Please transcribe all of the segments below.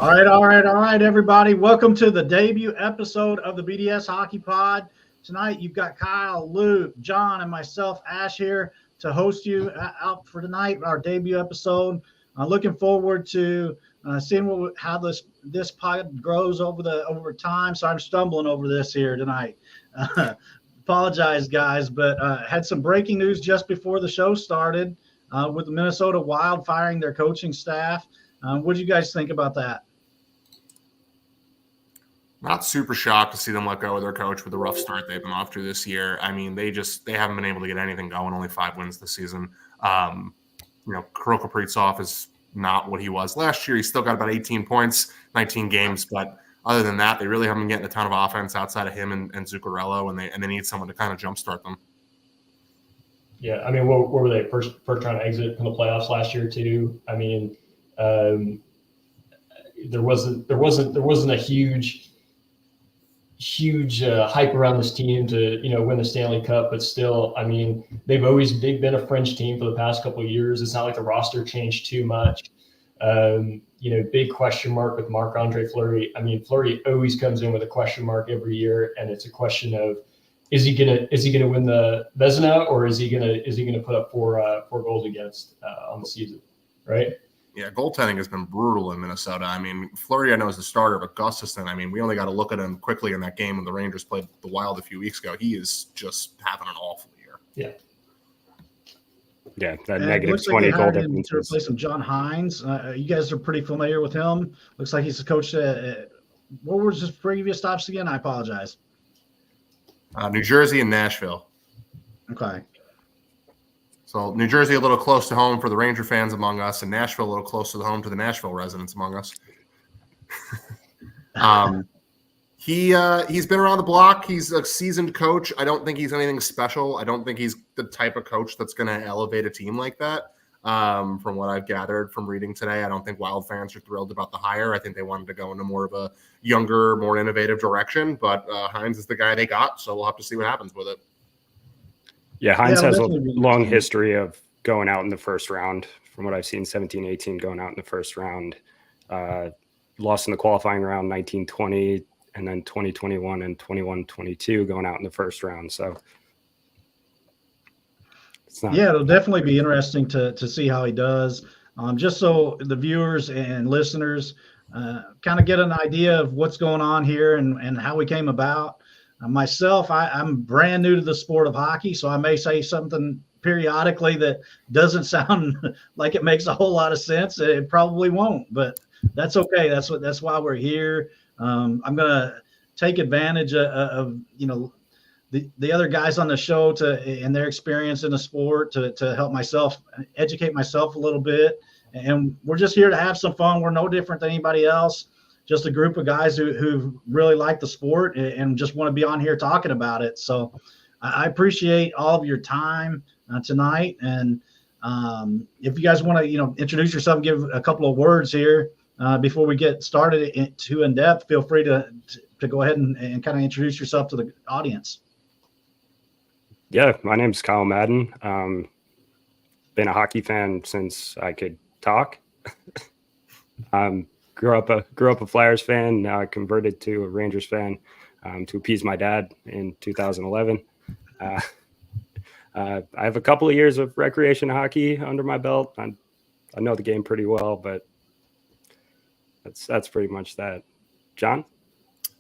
All right, everybody. Welcome to the debut episode of the BDS Hockey Pod. Tonight, you've got Kyle, Luke, John, and myself, Ash, here to host you out for tonight, our debut episode. Looking forward to seeing how this pod grows over time. So I'm stumbling over this here tonight. Apologize, guys, but had some breaking news just before the show started with the Minnesota Wild firing their coaching staff. What do you guys think about that? Not super shocked to see them let go of their coach with the rough start they've been off to this year. I mean, they haven't been able to get anything going. Only 5 wins this season. Kirill Kaprizov is not what he was last year. He's still got about 18 points, 19 games, but other than that, they really haven't been getting a ton of offense outside of him and Zuccarello, and they need someone to kind of jumpstart them. Yeah, I mean, what were they first round exit from the playoffs last year too? I mean, there wasn't a huge hype around this team to win the Stanley Cup, but still, I mean, they've been a fringe team for the past couple of years. It's not like the roster changed too much. Big question mark with Marc-Andre Fleury. I mean, Fleury always comes in with a question mark every year, and it's a question of is he gonna win the Vezina, or is he gonna put up four goals against on the season, right? Yeah, goaltending has been brutal in Minnesota. I mean, Fleury, I know, is the starter, but Gustafsson, I mean, we only got to look at him quickly in that game when the Rangers played the Wild a few weeks ago. He is just having an awful year. Yeah, that negative 20 goal difference. To replace him, John Hines. You guys are pretty familiar with him. Looks like he's a coach at what was his previous stops again? I apologize. New Jersey and Nashville. Okay. So New Jersey a little close to home for the Ranger fans among us, and Nashville a little close to the home to the Nashville residents among us. He's been around the block. He's a seasoned coach. I don't think he's anything special. I don't think he's the type of coach that's going to elevate a team like that. From what I've gathered from reading today, I don't think Wild fans are thrilled about the hire. I think they wanted to go into more of a younger, more innovative direction, but Hines is the guy they got, so we'll have to see what happens with it. Yeah, Hines has a long history of going out in the first round. From what I've seen, 17-18 going out in the first round. Lost in the qualifying round 19-20, and then 20-21 and 21-22 going out in the first round. So it'll definitely be interesting to see how he does. Just so the viewers and listeners kind of get an idea of what's going on here and how we came about. Myself, I'm brand new to the sport of hockey, so I may say something periodically that doesn't sound like it makes a whole lot of sense. It probably won't, but that's okay. That's why we're here. I'm gonna take advantage of the other guys on the show and their experience in the sport to help myself educate myself a little bit. And we're just here to have some fun. We're no different than anybody else. Just a group of guys who really like the sport and just want to be on here talking about it. So I appreciate all of your time tonight. And if you guys want to, introduce yourself, give a couple of words here before we get started in depth, feel free to go ahead and kind of introduce yourself to the audience. Yeah, my name's Kyle Madden. Been a hockey fan since I could talk. Grew up a Flyers fan, converted to a Rangers fan to appease my dad in 2011. I have a couple of years of recreation hockey under my belt. I know the game pretty well, but that's pretty much that. John?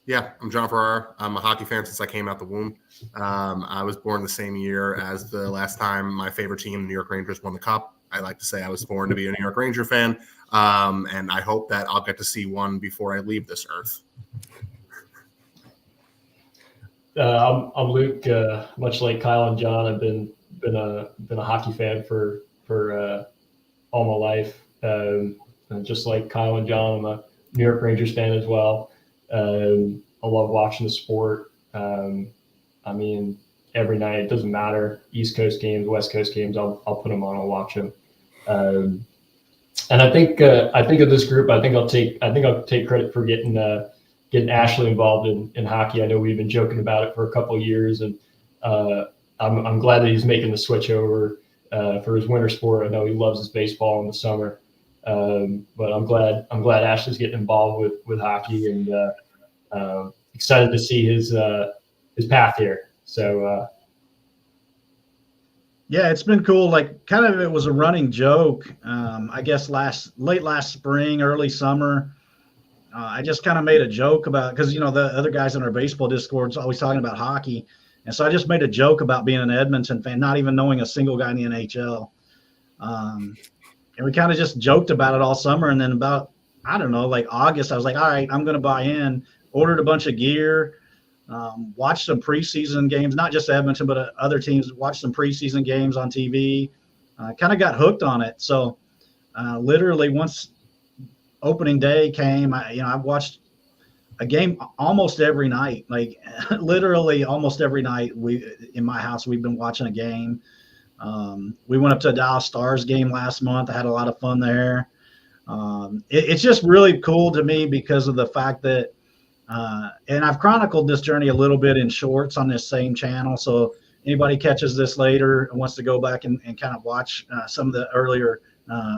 Yeah, I'm John Ferrara. I'm a hockey fan since I came out the womb. I was born the same year as the last time my favorite team, the New York Rangers, won the Cup. I like to say I was born to be a New York Ranger fan, and I hope that I'll get to see one before I leave this earth. I'm Luke. Much like Kyle and John, I've been a hockey fan for all my life. And just like Kyle and John, I'm a New York Rangers fan as well. I love watching the sport. I mean, every night, it doesn't matter. East Coast games, West Coast games, I'll put them on. I'll watch them. And I think of this group. I think I'll take credit for getting Ashley involved in hockey. I know we've been joking about it for a couple of years, and I'm glad that he's making the switch over for his winter sport. I know he loves his baseball in the summer. But I'm glad Ashley's getting involved with hockey, and excited to see his path here. So yeah, it's been cool. Like, kind of, it was a running joke. I guess late last spring, early summer. I just kind of made a joke about, because, the other guys in our baseball Discord's always talking about hockey. And so I just made a joke about being an Edmonton fan, not even knowing a single guy in the NHL. And we kind of just joked about it all summer. And then about, I don't know, like August, I was like, all right, I'm going to buy in, ordered a bunch of gear, watched some preseason games, not just Edmonton, but other teams, watched some preseason games on TV, kind of got hooked on it. So literally once opening day came, I've watched a game almost every night, like literally almost every night. In my house, we've been watching a game. We went up to a Dallas Stars game last month. I had a lot of fun there. It's just really cool to me because of the fact that, and I've chronicled this journey a little bit in shorts on this same channel. So anybody catches this later and wants to go back and kind of watch some of the earlier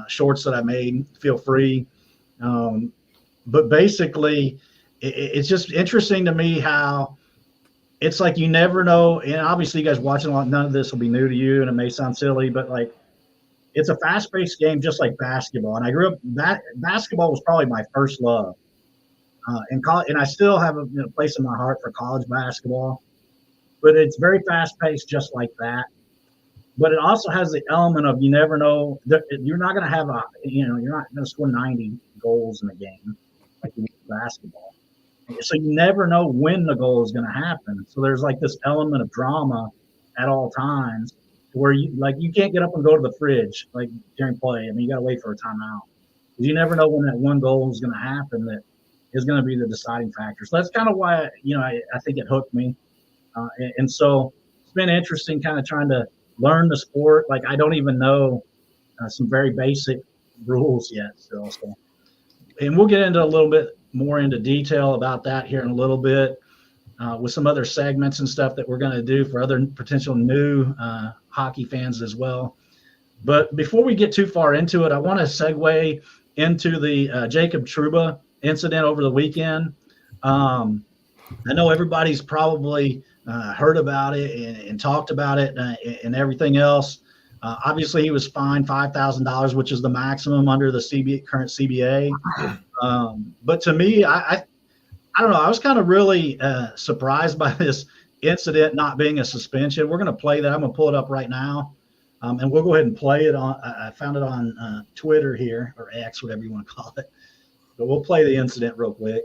shorts that I made, feel free. But basically, it's just interesting to me how it's like you never know. And obviously, you guys watching a lot, none of this will be new to you, and it may sound silly, but like, it's a fast-paced game, just like basketball. And I grew up basketball was probably my first love. In college, and I still have a place in my heart for college basketball. But it's very fast-paced, just like that. But it also has the element of you never know. You're not going to have you're not going to score 90 goals in a game like you do in basketball. So you never know when the goal is going to happen. So there's like this element of drama at all times where you can't get up and go to the fridge like during play. I mean, you got to wait for a timeout. You never know when that one goal is going to happen that is going to be the deciding factor. So that's kind of why, I think it hooked me. And so it's been interesting kind of trying to learn the sport. Like, I don't even know some very basic rules yet still. So, and we'll get into a little bit more into detail about that here in a little bit with some other segments and stuff that we're going to do for other potential new hockey fans as well. But before we get too far into it, I want to segue into the Jacob Trouba incident over the weekend. I know everybody's probably heard about it and talked about it and everything else. Obviously, he was fined $5,000, which is the maximum under the current CBA. But to me, I don't know. I was kind of really surprised by this incident not being a suspension. We're going to play that. I'm going to pull it up right now, and we'll go ahead and play it on. I found it on Twitter here, or X, whatever you want to call it. But we'll play the incident real quick.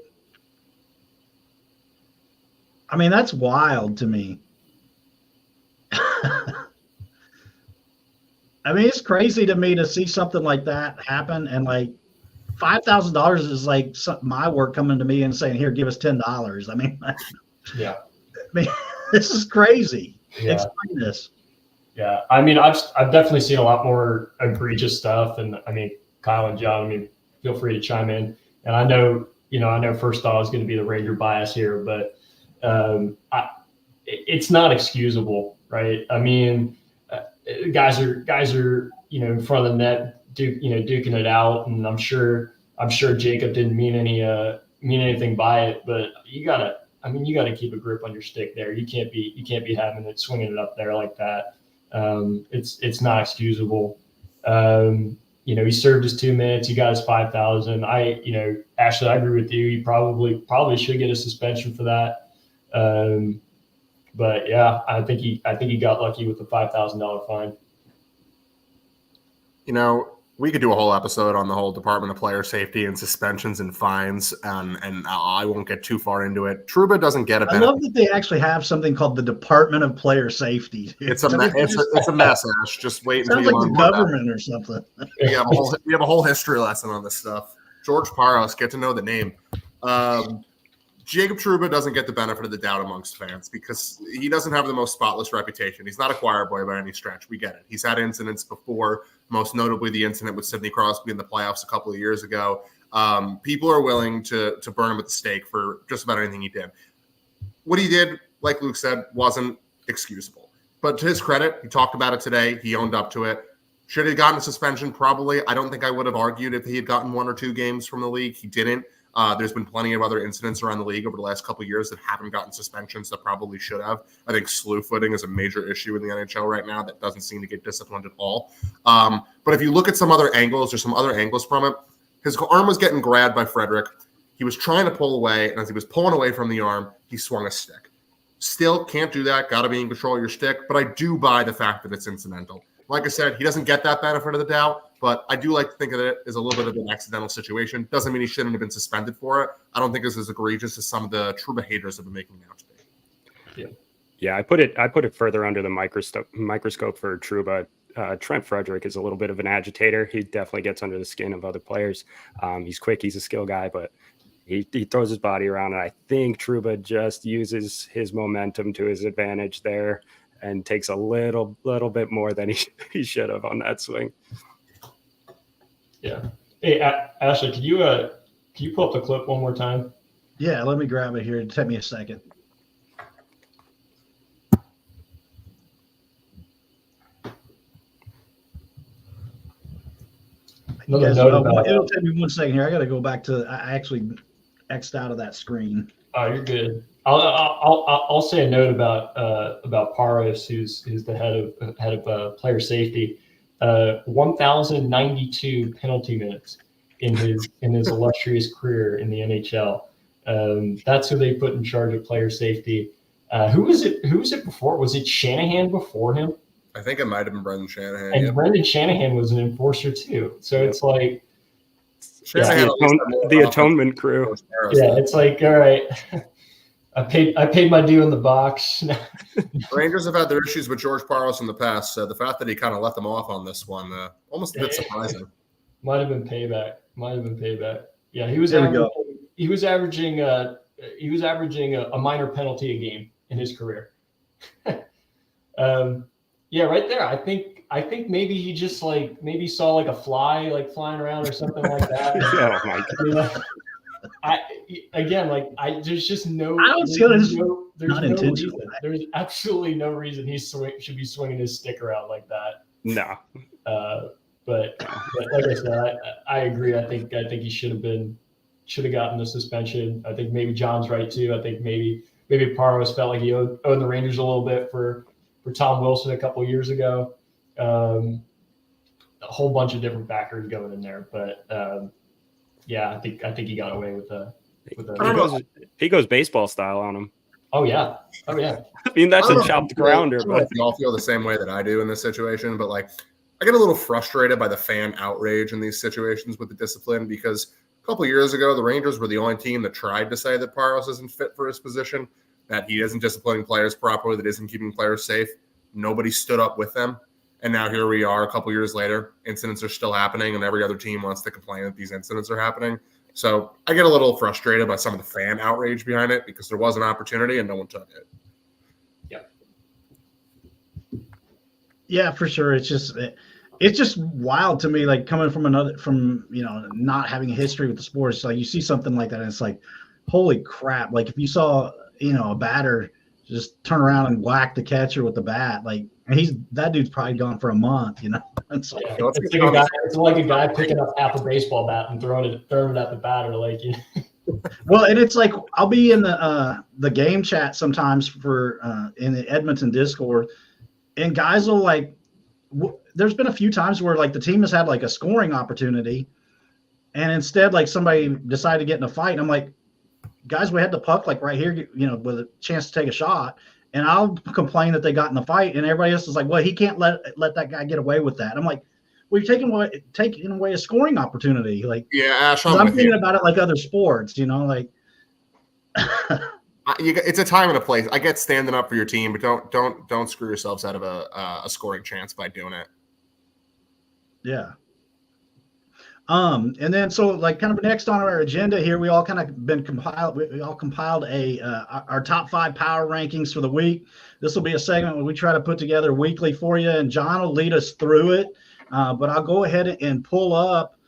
I mean, that's wild to me. I mean, it's crazy to me to see something like that happen, and like $5,000 is like my work coming to me and saying, "Here, give us $10." I mean, yeah. I mean, this is crazy. Yeah. Explain this. Yeah, I mean, I've definitely seen a lot more egregious stuff, and I mean, Kyle and John, I mean, feel free to chime in. And I know first thought is going to be the Ranger bias here, but it's not excusable, right? I mean, guys are in front of the net, duking it out, and I'm sure Jacob didn't mean anything by it, but you gotta keep a grip on your stick there. You can't be having it swinging it up there like that. It's not excusable. He served his 2 minutes. He got his 5,000. Ashley, I agree with you. He probably should get a suspension for that. But yeah, I think he got lucky with the $5,000 fine. We could do a whole episode on the whole Department of Player Safety and suspensions and fines, and I won't get too far into it. Trouba doesn't get a benefit. I love that they actually have something called the Department of Player Safety. It's a mess, Ash. Just wait until sounds you like learn the government or something. We have a whole history lesson on this stuff. George Paros, get to know the name. Jacob Trouba doesn't get the benefit of the doubt amongst fans because he doesn't have the most spotless reputation. He's not a choir boy by any stretch. We get it. He's had incidents before, most notably the incident with Sidney Crosby in the playoffs a couple of years ago. People are willing to burn him at the stake for just about anything he did. What he did, like Luke said, wasn't excusable. But to his credit, he talked about it today. He owned up to it. Should he have gotten a suspension? Probably. I don't think I would have argued if he had gotten 1 or 2 games from the league. He didn't. There's been plenty of other incidents around the league over the last couple of years that haven't gotten suspensions that probably should have. I think slew footing is a major issue in the NHL right now that doesn't seem to get disciplined at all. But if you look at some other angles, there's some other angles from it. His arm was getting grabbed by Frederick. He was trying to pull away, and as he was pulling away from the arm, he swung a stick. Still can't do that. Got to be in control of your stick. But I do buy the fact that it's incidental. Like I said, he doesn't get that benefit of the doubt, but I do like to think of it as a little bit of an accidental situation. Doesn't mean he shouldn't have been suspended for it. I don't think it's as egregious as some of the Trouba haters have been making out to be. Yeah, I put it further under the microscope for Trouba. Trent Frederick is a little bit of an agitator. He definitely gets under the skin of other players. He's quick. He's a skill guy, but he throws his body around. And I think Trouba just uses his momentum to his advantage there and takes a little bit more than he should have on that swing. Yeah. Hey, Ashley, can you pull up the clip one more time? Yeah, let me grab it here. It took me a second. Another note about it'll take me 1 second here. I got to go back to. I actually X'd out of that screen. Oh, you're good. I'll say a note about Paros, who's the head of player safety. 1,092 penalty minutes in his illustrious career in the NHL. That's who they put in charge of player safety. Who was it before? Was it Shanahan before him? I think it might have been Brendan Shanahan. And Brendan Shanahan was an enforcer too. So it's like the atonement crew. Yeah, it's like, all right, I paid my due in the box. Rangers have had their issues with George Parros in the past. So the fact that he kind of let them off on this one, almost a bit surprising. Might have been payback. Yeah, he was averaging a minor penalty a game in his career. Yeah, right there. I think maybe he just maybe saw a fly flying around or something like that. Oh my God. There's just no. I don't see it. There's no reason. There's absolutely no reason he should be swinging his stick around like that. No. But like I said, I agree. I think he should have gotten the suspension. I think maybe John's right too. I think maybe Parros felt like he owed the Rangers a little bit for Tom Wilson a couple of years ago. A whole bunch of different factors going in there, but yeah, I think he got away with a. He goes baseball style on him. Oh yeah. I mean, that's a chopped grounder. But you all feel the same way that I do in this situation, but I get a little frustrated by the fan outrage in these situations with the discipline, because a couple of years ago, the Rangers were the only team that tried to say that Parros isn't fit for his position, that he isn't disciplining players properly, that isn't keeping players safe. Nobody stood up with them. And now here we are a couple years later. Incidents are still happening, and every other team wants to complain that these incidents are happening. So I get a little frustrated by some of the fan outrage behind it, because there was an opportunity and no one took it. Yeah, for sure. It's just wild to me, coming from not having a history with the sports. You see something like that, and it's holy crap. If you saw, a batter just turn around and whack the catcher with the bat, that dude's probably gone for a month, It's like a guy picking up half a baseball bat and throwing it at the batter, Well, and it's I'll be in the game chat sometimes for in the Edmonton Discord, and guys will there's been a few times where the team has had a scoring opportunity, and instead somebody decided to get in a fight, and I'm like, guys, we had the puck right here, with a chance to take a shot, and I'll complain that they got in the fight, and everybody else is like, well, he can't let that guy get away with that. I'm like, well, you're taking away a scoring opportunity. Yeah, Ash, I'm thinking about it like other sports, It's a time and a place. I get standing up for your team, but don't screw yourselves out of a scoring chance by doing it. Yeah. And then so kind of next on our agenda here, we all kind of compiled our top 5 power rankings for the week. This will be a segment where we try to put together weekly for you, and John will lead us through it. But I'll go ahead and pull up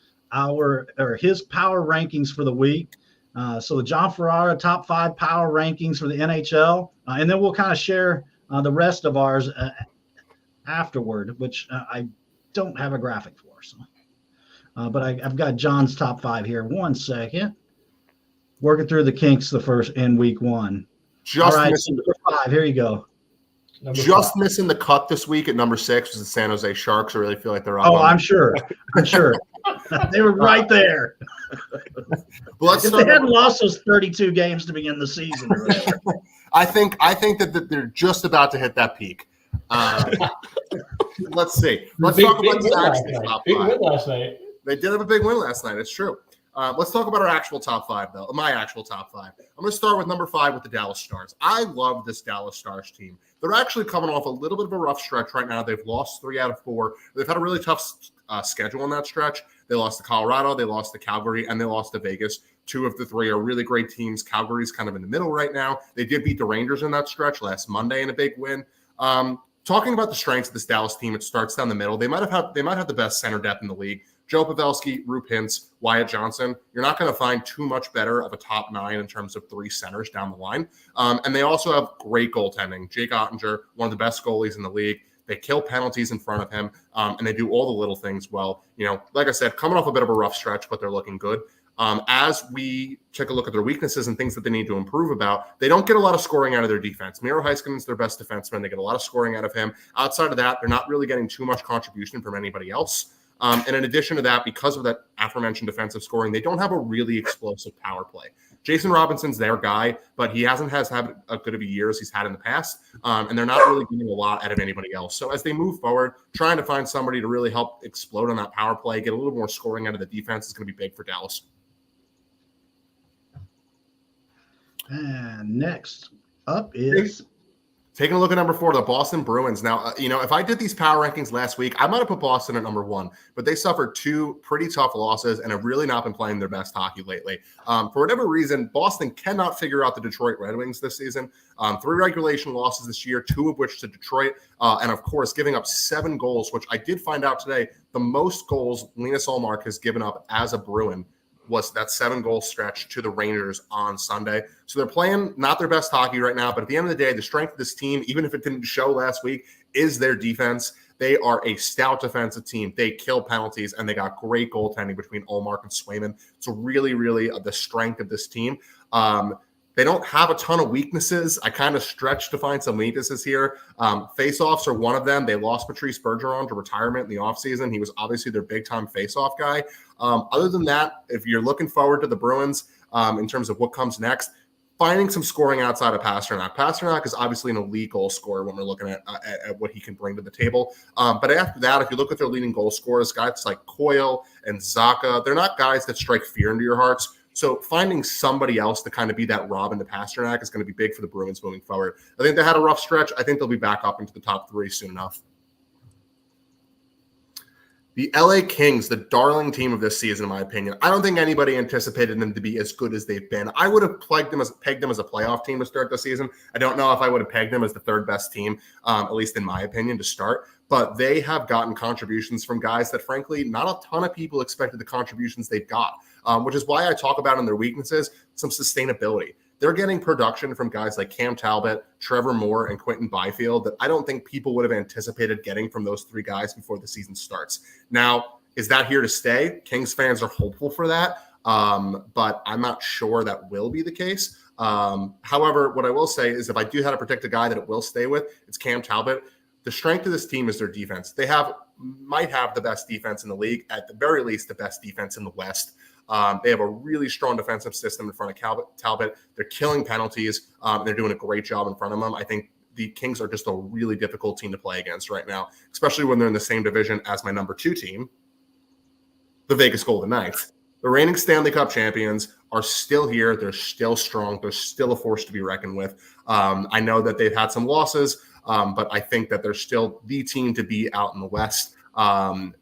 his power rankings for the week. So the John Ferrara top 5 power rankings for the NHL, and then we'll kind of share the rest of ours afterward, which don't have a graphic for. So, but I've got John's top 5 here. 1 second. Working through the kinks in week 1. Just All right, missing number 5. Here you go. Just missing the cut this week at number 6 was the San Jose Sharks. I really feel like they're up. Oh, I'm sure. They were right there. Well, if they hadn't lost those 32 games to begin the season, or whatever. I think that they're just about to hit that peak. Let's see. Let's talk about the actual top 5. Big win last night. They did have a big win last night. It's true. Let's talk about our actual top 5, though. My actual top 5. I'm going to start with number 5 with the Dallas Stars. I love this Dallas Stars team. They're actually coming off a little bit of a rough stretch right now. They've lost 3 out of 4. They've had a really tough schedule in that stretch. They lost to Colorado, they lost to Calgary, and they lost to Vegas. 2 of the 3 are really great teams. Calgary's kind of in the middle right now. They did beat the Rangers in that stretch last Monday in a big win. Talking about the strengths of this Dallas team, it starts down the middle. They might have the best center depth in the league. Joe Pavelski, Rube Hintz, Wyatt Johnson. You're not going to find too much better of a top 9 in terms of 3 centers down the line. And they also have great goaltending. Jake Ottinger, one of the best goalies in the league. They kill penalties in front of him, and they do all the little things well. Like I said, coming off a bit of a rough stretch, but they're looking good. As we take a look at their weaknesses and things that they need to improve about, they don't get a lot of scoring out of their defense. Miro Heiskanen's their best defenseman. They get a lot of scoring out of him. Outside of that, they're not really getting too much contribution from anybody else. And in addition to that, because of that aforementioned defensive scoring, they don't have a really explosive power play. Jason Robinson's their guy, but he hasn't had a good of a year as he's had in the past. And they're not really getting a lot out of anybody else. So as they move forward, trying to find somebody to really help explode on that power play, get a little more scoring out of the defense is going to be big for Dallas. And next up is taking a look at number 4, the Boston Bruins. Now, if I did these power rankings last week, I might have put Boston at number 1, but they suffered 2 pretty tough losses and have really not been playing their best hockey lately. For whatever reason, Boston cannot figure out the Detroit Red Wings this season. 3 regulation losses this year, 2 of which to Detroit, and of course, giving up 7 goals, which I did find out today, the most goals Linus Ullmark has given up as a Bruin was that 7-goal stretch to the Rangers on Sunday. So they're playing not their best hockey right now, but at the end of the day, the strength of this team, even if it didn't show last week, is their defense. They are a stout defensive team. They kill penalties, and they got great goaltending between Ullmark and Swayman. So really, really the strength of this team. They don't have a ton of weaknesses. I kind of stretched to find some weaknesses here. Face-offs are one of them. They lost Patrice Bergeron to retirement in the offseason. He was obviously their big-time face-off guy. Other than that, if you're looking forward to the Bruins in terms of what comes next, finding some scoring outside of Pasternak. Pasternak is obviously an elite goal scorer when we're looking at what he can bring to the table. But after that, if you look at their leading goal scorers, guys like Coyle and Zacha, they're not guys that strike fear into your hearts. So finding somebody else to kind of be that Robin to Pasternak is going to be big for the Bruins moving forward. I think they had a rough stretch. I think they'll be back up into the top 3 soon enough. The LA Kings, the darling team of this season, in my opinion. I don't think anybody anticipated them to be as good as they've been. I would have pegged them as a playoff team to start the season. I don't know if I would have pegged them as the 3rd best team, at least in my opinion, to start. But they have gotten contributions from guys that, frankly, not a ton of people expected the contributions they've got, which is why I talk about in their weaknesses some sustainability. They're getting production from guys like Cam Talbot, Trevor Moore, and Quentin Byfield that I don't think people would have anticipated getting from those 3 guys before the season starts. Now, is that here to stay? Kings fans are hopeful for that, but I'm not sure that will be the case. However, what I will say is if I do have to predict a guy that it will stay with, it's Cam Talbot. The strength of this team is their defense. They might have the best defense in the league, at the very least the best defense in the West. They have a really strong defensive system in front of Talbot. They're killing penalties. They're doing a great job in front of them. I think the Kings are just a really difficult team to play against right now, especially when they're in the same division as my number 2 team, the Vegas Golden Knights. The reigning Stanley Cup champions are still here. They're still strong. They're still a force to be reckoned with. I know that they've had some losses, but I think that they're still the team to be out in the West.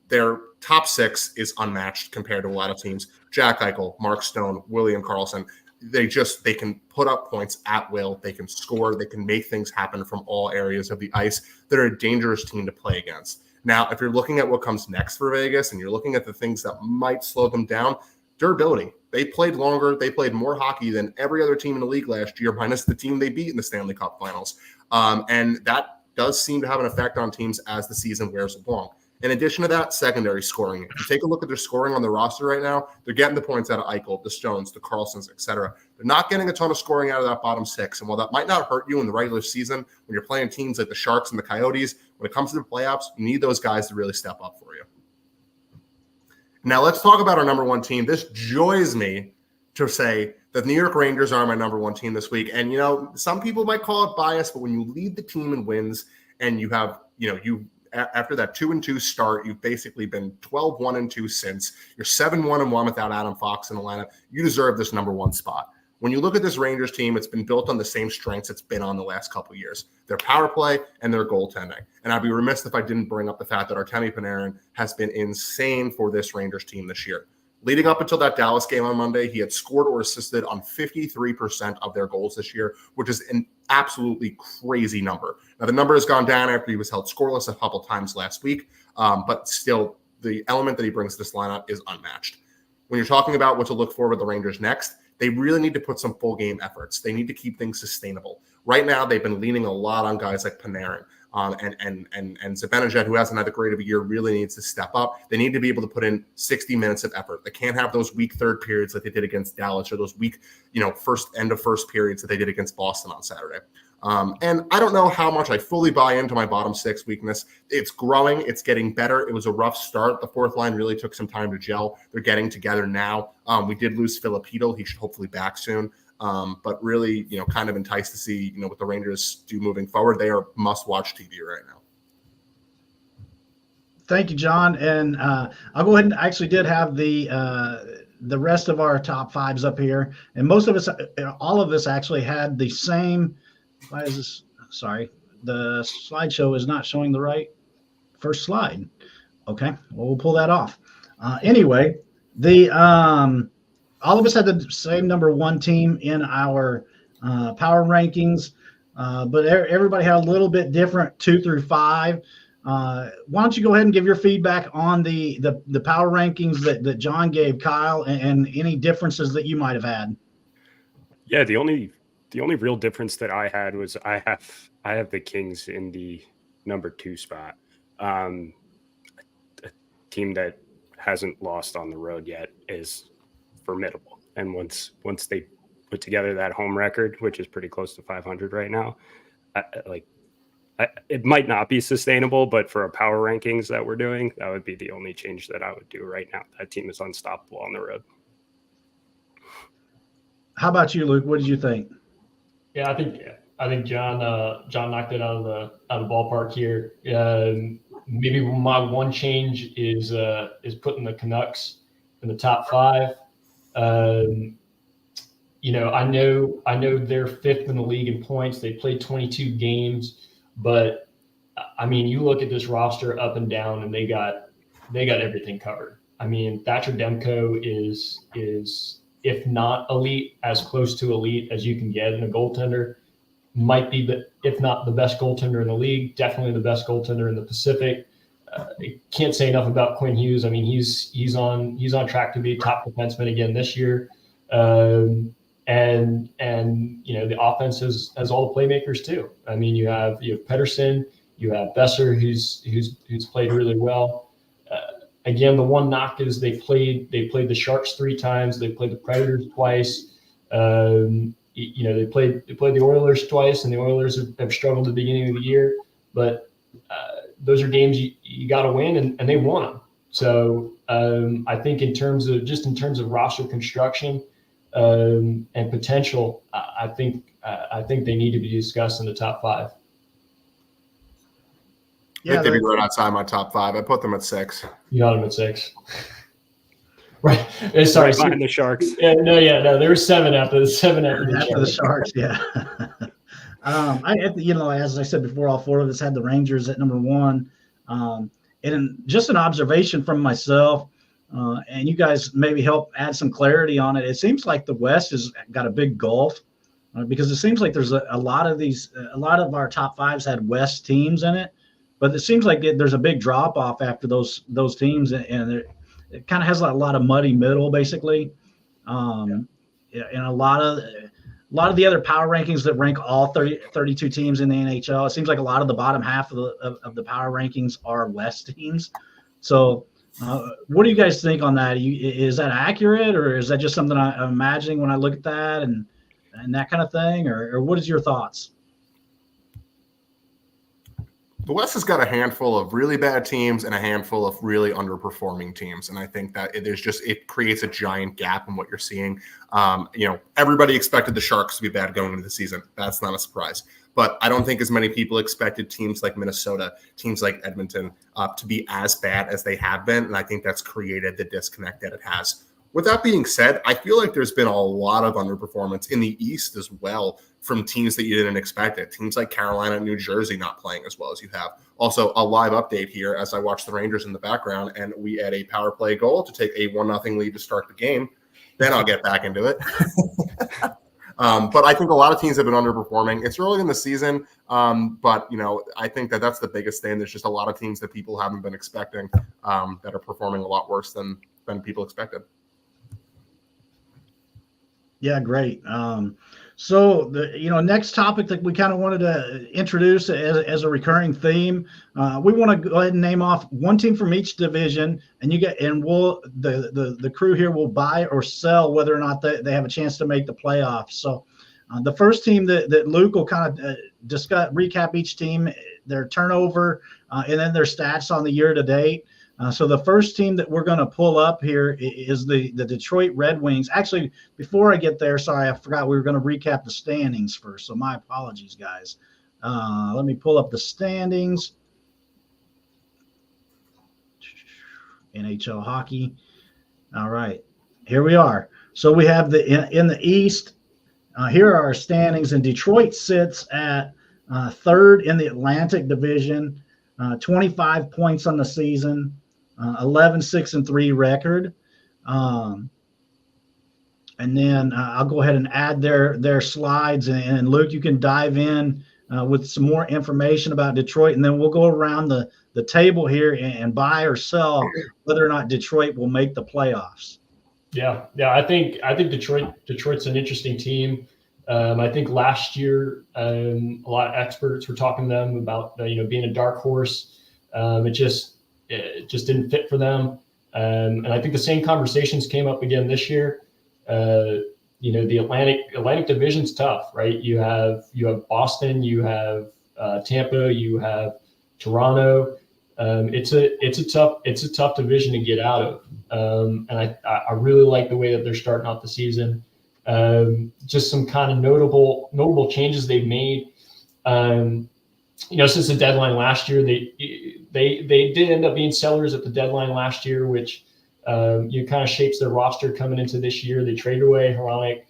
Their top 6 is unmatched compared to a lot of teams. Jack Eichel, Mark Stone, William Karlsson. They can put up points at will. They can score. They can make things happen from all areas of the ice. They're a dangerous team to play against. Now, if you're looking at what comes next for Vegas and you're looking at the things that might slow them down, durability. They played longer. They played more hockey than every other team in the league last year, minus the team they beat in the Stanley Cup Finals. And that does seem to have an effect on teams as the season wears along. In addition to that, secondary scoring. If you take a look at their scoring on the roster right now, they're getting the points out of Eichel, the Stones, the Carlsons, etc. They're not getting a ton of scoring out of that bottom six. And while that might not hurt you in the regular season, when you're playing teams like the Sharks and the Coyotes, when it comes to the playoffs, you need those guys to really step up for you. Now let's talk about our number one team. This joys me to say that the New York Rangers are my number one team this week. And, some people might call it bias, but when you lead the team in wins and you have, after that 2-2 start, you've basically been 12-1-2 since. You're 7-1-1 without Adam Fox in the lineup. You deserve this number one spot. When you look at this Rangers team, it's been built on the same strengths it's been on the last couple of years. Their power play and their goaltending. And I'd be remiss if I didn't bring up the fact that Artemi Panarin has been insane for this Rangers team this year. Leading up until that Dallas game on Monday, he had scored or assisted on 53% of their goals this year, which is an absolutely crazy number. Now, the number has gone down after he was held scoreless a couple times last week, but still, the element that he brings to this lineup is unmatched. When you're talking about what to look for with the Rangers next, they really need to put some full game efforts. They need to keep things sustainable. Right now, they've been leaning a lot on guys like Panarin. And Zibanejad, who hasn't had that great of a year, really needs to step up. They need to be able to put in 60 minutes of effort. They can't have those weak third periods like they did against Dallas, or those weak, end of first periods that they did against Boston on Saturday. And I don't know how much I fully buy into my bottom six weakness. It's growing. It's getting better. It was a rough start. The fourth line really took some time to gel. They're getting together now. We did lose Filipino. He should hopefully back soon. But really, kind of enticed to see, what the Rangers do moving forward. They are must-watch TV right now. Thank you, John. And I'll go ahead and actually did have the rest of our top fives up here. And most of us, all of us actually had the same. Why is this? Sorry, the slideshow is not showing the right first slide. Okay, well, we'll pull that off. Anyway, all of us had the same number one team in our power rankings, but everybody had a little bit different 2 through 5. Why don't you go ahead and give your feedback on the power rankings that John gave Kyle, and any differences that you might have had? Yeah, the only real difference that I had was I have the Kings in the number 2 spot. A team that hasn't lost on the road yet is formidable, and once they put together that home record, which is pretty close to 500 right now, it might not be sustainable, but for our power rankings that we're doing, that would be the only change that I would do right now. That team is unstoppable on the road. How about you, Luke? What did you think? Yeah, I think John knocked it out of the ballpark here. Maybe my one change is putting the Canucks in the top 5. I know they're 5th in the league in points. They played 22 games, but I mean, you look at this roster up and down, and they got everything covered. I mean, Thatcher Demko is if not elite, as close to elite as you can get in a goaltender. Might be, if not the best goaltender in the league, definitely the best goaltender in the Pacific. Can't say enough about Quinn Hughes. I mean, he's on track to be top defenseman again this year. And the offense has all the playmakers too. I mean, you have Pettersson, you have Besser, who's played really well. Again, the one knock is they played the Sharks 3 times. They played the Predators twice. They played the Oilers twice, and the Oilers have struggled at the beginning of the year. But those are games you got to win, and they won them. So I think in terms of roster construction and potential, I think they need to be discussed in the top 5. Yeah, I think they'd be right outside my top 5. I put them at 6. You got them at 6. Right. Sorry. Right behind the Sharks. No. There were 7 after the Sharks. Yeah. As I said before, all 4 of us had the Rangers at number 1. And just an observation from myself, and you guys maybe help add some clarity on it. It seems like the West has got a big gulf, because it seems like there's a lot of our top 5s had West teams in it, but it seems like there's a big drop off after those teams, and it kind of has a lot of muddy middle, basically. And a lot of the other power rankings that rank all 32 teams in the NHL, it seems like a lot of the bottom half of the power rankings are West teams. So, what do you guys think on that? Is that accurate, or is that just something I'm imagining when I look at that and that kind of thing, or what is your thoughts? The West has got a handful of really bad teams and a handful of really underperforming teams, and I think that it creates a giant gap in what you're seeing. Everybody expected the Sharks to be bad going into the season. That's not a surprise. But I don't think as many people expected teams like Minnesota, teams like Edmonton, to be as bad as they have been, and I think that's created the disconnect that it has. With that being said, I feel like there's been a lot of underperformance in the East as well from teams that you didn't expect it. Teams like Carolina and New Jersey not playing as well as you have. Also, a live update here as I watch the Rangers in the background, and we had a power play goal to take a 1-0 lead to start the game. Then I'll get back into it. But I think a lot of teams have been underperforming. It's early in the season, but I think that's the biggest thing. There's just a lot of teams that people haven't been expecting that are performing a lot worse than people expected. Yeah, great. So the next topic that we kind of wanted to introduce as a recurring theme, we want to go ahead and name off one team from each division, and the crew here will buy or sell whether or not they have a chance to make the playoffs. So the first team that Luke will kind of recap each team, their turnover, and then their stats on the year to date. So the first team that we're going to pull up here is the Detroit Red Wings. Actually, before I get there, sorry, I forgot we were going to recap the standings first. So my apologies, guys. Let me pull up the standings. NHL hockey. All right, here we are. So we have in the East. Here are our standings, and Detroit sits at third in the Atlantic Division, 25 points on the season. 11-6-3 record. And then I'll go ahead and add their slides, and Luke, you can dive in with some more information about Detroit, and then we'll go around the table here and buy or sell whether or not Detroit will make the playoffs. Yeah. I think Detroit's an interesting team. I think last year a lot of experts were talking to them about being a dark horse. It just didn't fit for them. And I think the same conversations came up again this year. The Atlantic Division's tough, right? You have Boston, you have Tampa, you have Toronto. It's a tough division to get out of. And I really like the way that they're starting off the season. Just some kind of notable changes they've made. Since the deadline last year, they did end up being sellers at the deadline last year, which kind of shapes their roster coming into this year. They traded away Hronek.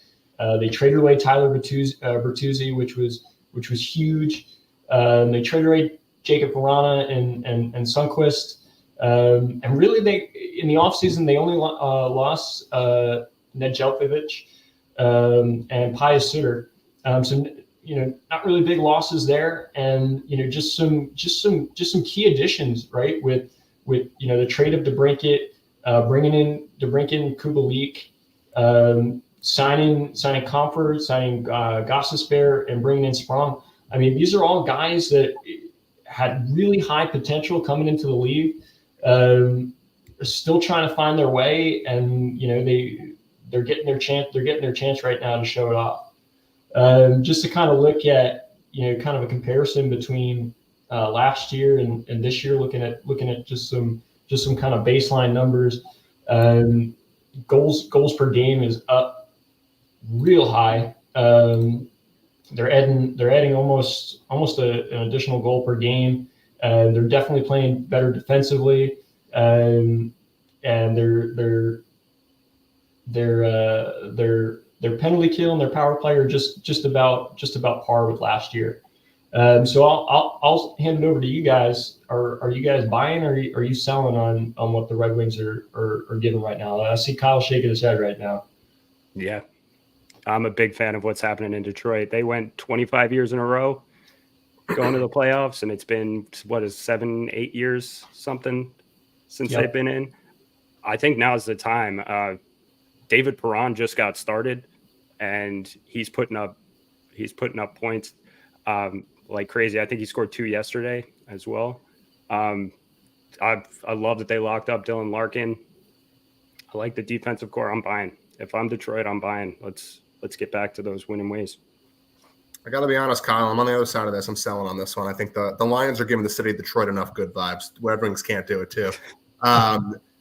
They traded away Tyler Bertuzzi, which was huge. They traded away Jacob Verana and Sundqvist. And really, in the offseason, they only lost Nedeljkovic and Pius Suter. Not really big losses there, and just some key additions, right? With the trade of DeBrincat, bringing in Kubalik, signing Comfort, signing Gostisbehere, and bringing in Sprong. I mean, these are all guys that had really high potential coming into the league. Are still trying to find their way, and they're getting their chance. They're getting their chance right now to show it off. Just to kind of look at kind of a comparison between last year and this year, looking at just some kind of baseline numbers. Goals per game is up real high. They're adding almost an additional goal per game. They're definitely playing better defensively, and their penalty kill and their power play are just about par with last year. So I'll hand it over to you guys. Are you guys buying, or are you selling on what the Red Wings are giving right now? I see Kyle shaking his head right now. Yeah, I'm a big fan of what's happening in Detroit. They went 25 years in a row going to the playoffs, and it's been 7-8 years something since they've been in. I think now's the time. David Perron just got started, and he's putting up like crazy. I think he scored 2 yesterday as well. I love that they locked up Dylan Larkin. I like the defensive core. I'm buying. If I'm Detroit, I'm buying. Let's get back to those winning ways. I got to be honest, Kyle. I'm on the other side of this. I'm selling on this one. I think the Lions are giving the city of Detroit enough good vibes. Red Wings can't do it too.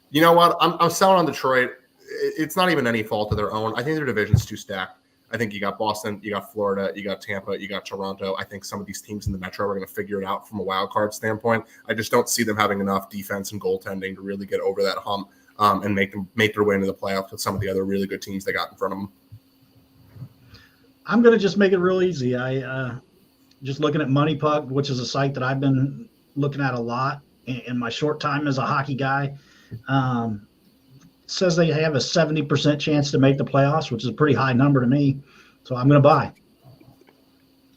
You know what? I'm selling on Detroit. It's not even any fault of their own. I think their division's too stacked. I think you got Boston, you got Florida, you got Tampa, you got Toronto. I think some of these teams in the Metro are going to figure it out from a wild card standpoint. I just don't see them having enough defense and goaltending to really get over that hump and make their way into the playoffs with some of the other really good teams they got in front of them. I'm going to just make it real easy. I just looking at Money Puck, which is a site that I've been looking at a lot in my short time as a hockey guy. Says they have a 70% chance to make the playoffs, which is a pretty high number to me. So I'm going to buy.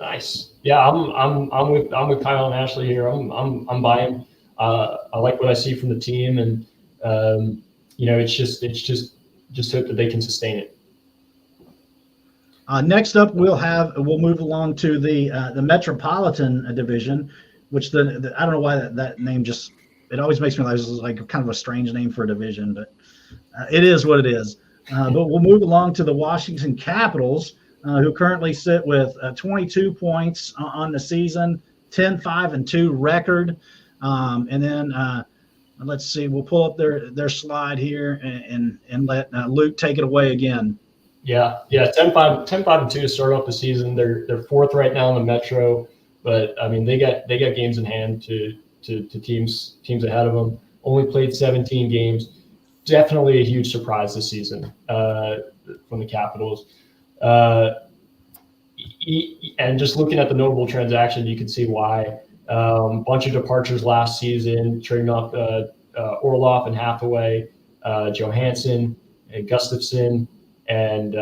Nice. Yeah, I'm with Kyle and Ashley here. I'm buying. I like what I see from the team, and it's just hope that they can sustain it. Next up, we'll move along to the Metropolitan Division, which I don't know why that name it always makes me realize it's like kind of a strange name for a division, but it is what it is. But we'll move along to the Washington Capitals, who currently sit with 22 points on the season, 10-5-2 record. And then let's see, we'll pull up their slide here and let Luke take it away again. Yeah, 10-5-2 to start off the season. They're fourth right now in the Metro, but I mean they got games in hand to teams ahead of them. Only played 17 games. Definitely a huge surprise this season from the Capitals. And just looking at the notable transaction, you can see why. Bunch of departures last season, trading off Orlov and Hathaway, Johansson and Gustafsson, and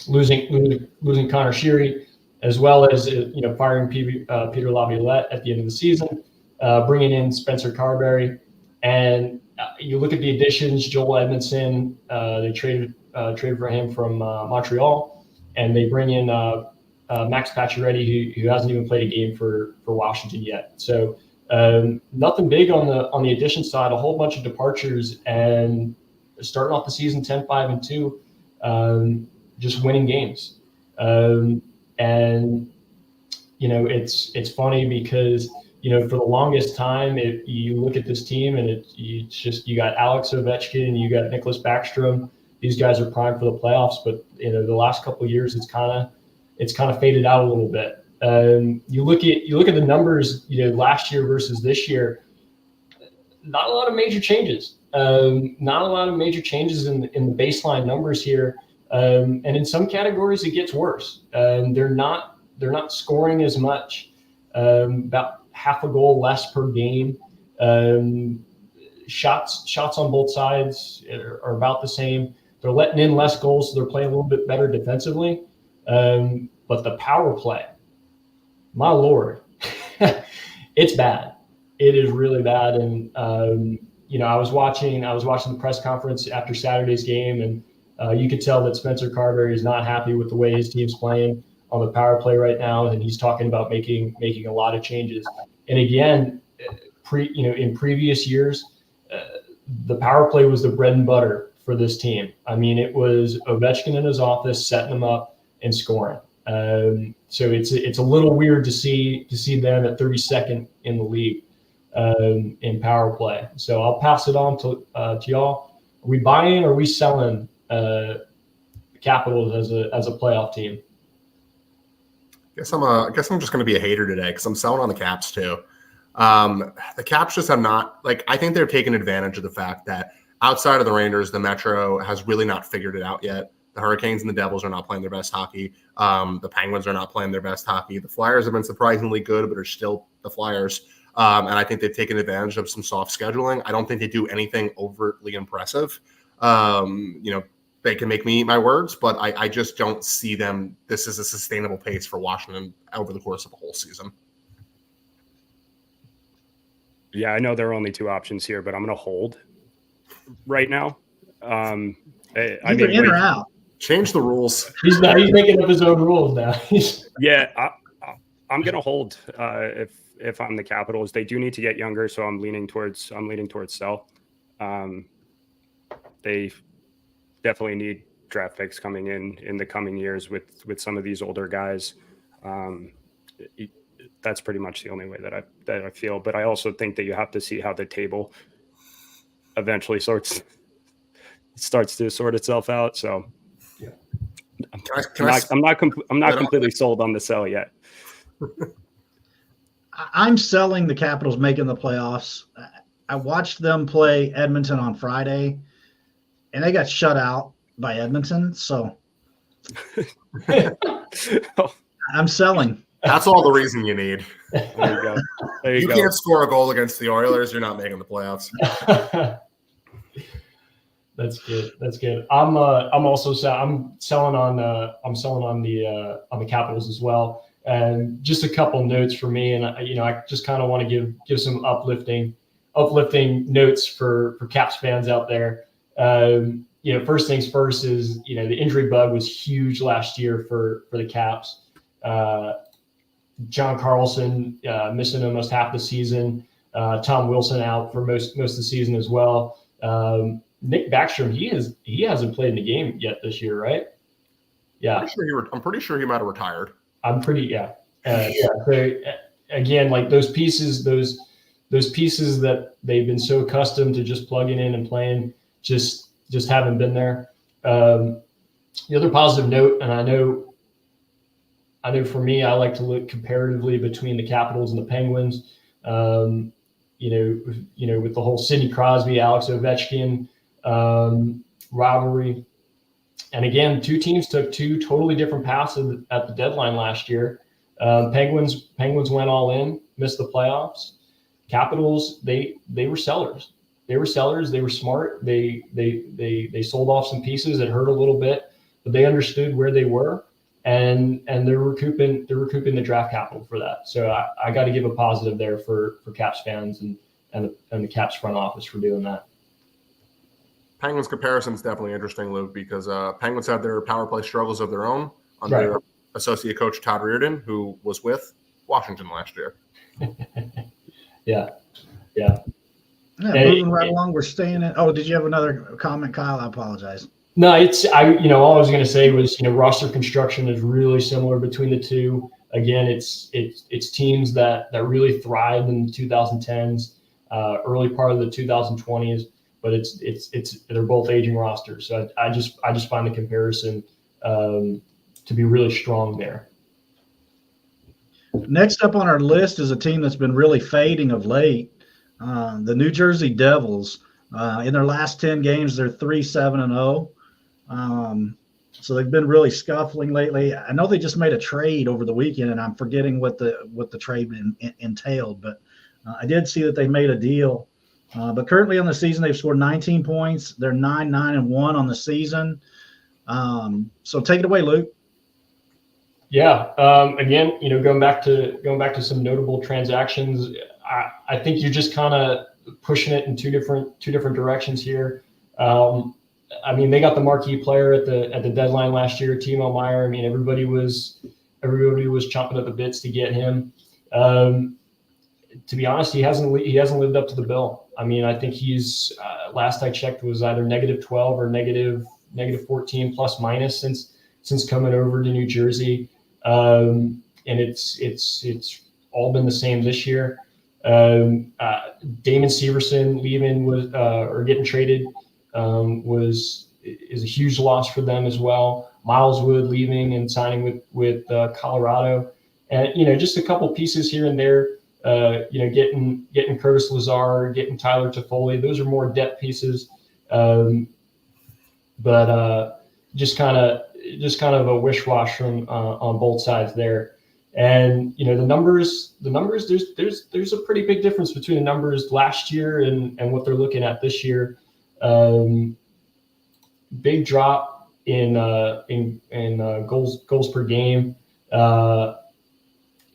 losing Connor Sheary, as well as firing Peter Laviolette at the end of the season, bringing in Spencer Carberry. And you look at the additions, Joel Edmondson, they traded for him from Montreal, and they bring in Max Pacioretty, who hasn't even played a game for Washington yet. So nothing big on the addition side, a whole bunch of departures, and starting off the season 10-5-2, just winning games. And it's funny because for the longest time, you look at this team and you got Alex Ovechkin and you got Nicholas Backstrom. These guys are primed for the playoffs, but the last couple of years it's kind of faded out a little bit. You look at the numbers, last year versus this year. Not a lot of major changes. Not a lot of major changes in the baseline numbers here. And in some categories, it gets worse. They're not scoring as much. About half a goal less per game. Shots on both sides are about the same. They're letting in less goals, so they're playing a little bit better defensively. But the power play, my Lord, it's bad. It is really bad. And I was watching the press conference after Saturday's game, and you could tell that Spencer Carberry is not happy with the way his team's playing on the power play right now, and he's talking about making a lot of changes. And again, in previous years, the power play was the bread and butter for this team. I mean, it was Ovechkin in his office setting them up and scoring. So it's a little weird to see them at 32nd in the league in power play. So I'll pass it on to y'all. Are we buying or are we selling the Capitals as a playoff team? I guess I'm just going to be a hater today because I'm selling on the Caps too. The Caps just have not, I think they're taking advantage of the fact that outside of the Rangers, the Metro has really not figured it out yet. The Hurricanes and the Devils are not playing their best hockey. The Penguins are not playing their best hockey. The Flyers have been surprisingly good, but are still the Flyers. And I think they've taken advantage of some soft scheduling. I don't think they do anything overtly impressive. They can make me eat my words, but I just don't see them. This is a sustainable pace for Washington over the course of a whole season. Yeah, I know there are only two options here, but I'm going to hold right now. Either in or out. Change the rules. He's making up his own rules now. Yeah, I'm going to hold. If if I'm the Capitals. They do need to get younger, so I'm leaning towards sell. They definitely need draft picks coming in the coming years with some of these older guys. That's pretty much the only way that I feel. But I also think that you have to see how the table eventually starts to sort itself out. So Yeah. I'm not completely sold on the sell yet. I'm selling the Capitals making the playoffs. I watched them play Edmonton on Friday, and they got shut out by Edmonton. So I'm selling. That's all the reason you need. There you go. There You go. can't score a goal against the Oilers, you're not making the playoffs. That's good. That's good. I'm also selling on the Capitals as well. And just a couple notes for me, and I just kind of want to give some uplifting notes for Caps fans out there. First things first is the injury bug was huge last year for the Caps. John Carlson missing almost half the season. Tom Wilson out for most of the season as well. Nick Backstrom, he hasn't played in the game yet this year, right? Yeah, I'm pretty sure he might have retired. So again, like those pieces that they've been so accustomed to just plugging in and playing, just haven't been there. The other positive note, and I know for me, I like to look comparatively between the Capitals and the Penguins. With the whole Sidney Crosby, Alex Ovechkin rivalry. And again, two teams took two totally different paths at the deadline last year. Penguins went all in, missed the playoffs. Capitals, they were sellers. They were smart. They sold off some pieces that hurt a little bit, but they understood where they were, and they're recouping the draft capital for that. So I got to give a positive there for Caps fans and the Caps front office for doing that. Penguins comparison is definitely interesting, Luke, because Penguins had their power play struggles of their own under associate coach Todd Reardon, who was with Washington last year. Yeah. Moving right along, we're staying in. Oh, did you have another comment, Kyle? I apologize. No, all I was going to say was, roster construction is really similar between the two. Again, it's teams that really thrived in the 2010s, early part of the 2020s. But they're both aging rosters, so I just find the comparison to be really strong there. Next up on our list is a team that's been really fading of late. The New Jersey Devils. In their last 10 games, they're 3-7-0. So they've been really scuffling lately. I know they just made a trade over the weekend, and I'm forgetting what the trade entailed, but I did see that they made a deal. But currently on the season, they've scored 19 points. They're 9-1 on the season. So take it away, Luke. Yeah. Again, going back to some notable transactions, I think you're just kind of pushing it in two different directions here. They got the marquee player at the deadline last year, Timo Meier. Everybody was chomping at the bits to get him. To be honest, he hasn't lived up to the bill. I think he's last I checked was either -12 or -14 plus minus since coming over to New Jersey, and it's all been the same this year. Damon Severson leaving or getting traded is a huge loss for them as well. Miles Wood leaving and signing with Colorado, and just a couple pieces here and there. Getting Curtis Lazar, getting Tyler Toffoli, those are more depth pieces. But just kind of a wish-wash from on both sides there. And the numbers. There's a pretty big difference between the numbers last year and what they're looking at this year. Big drop in goals per game.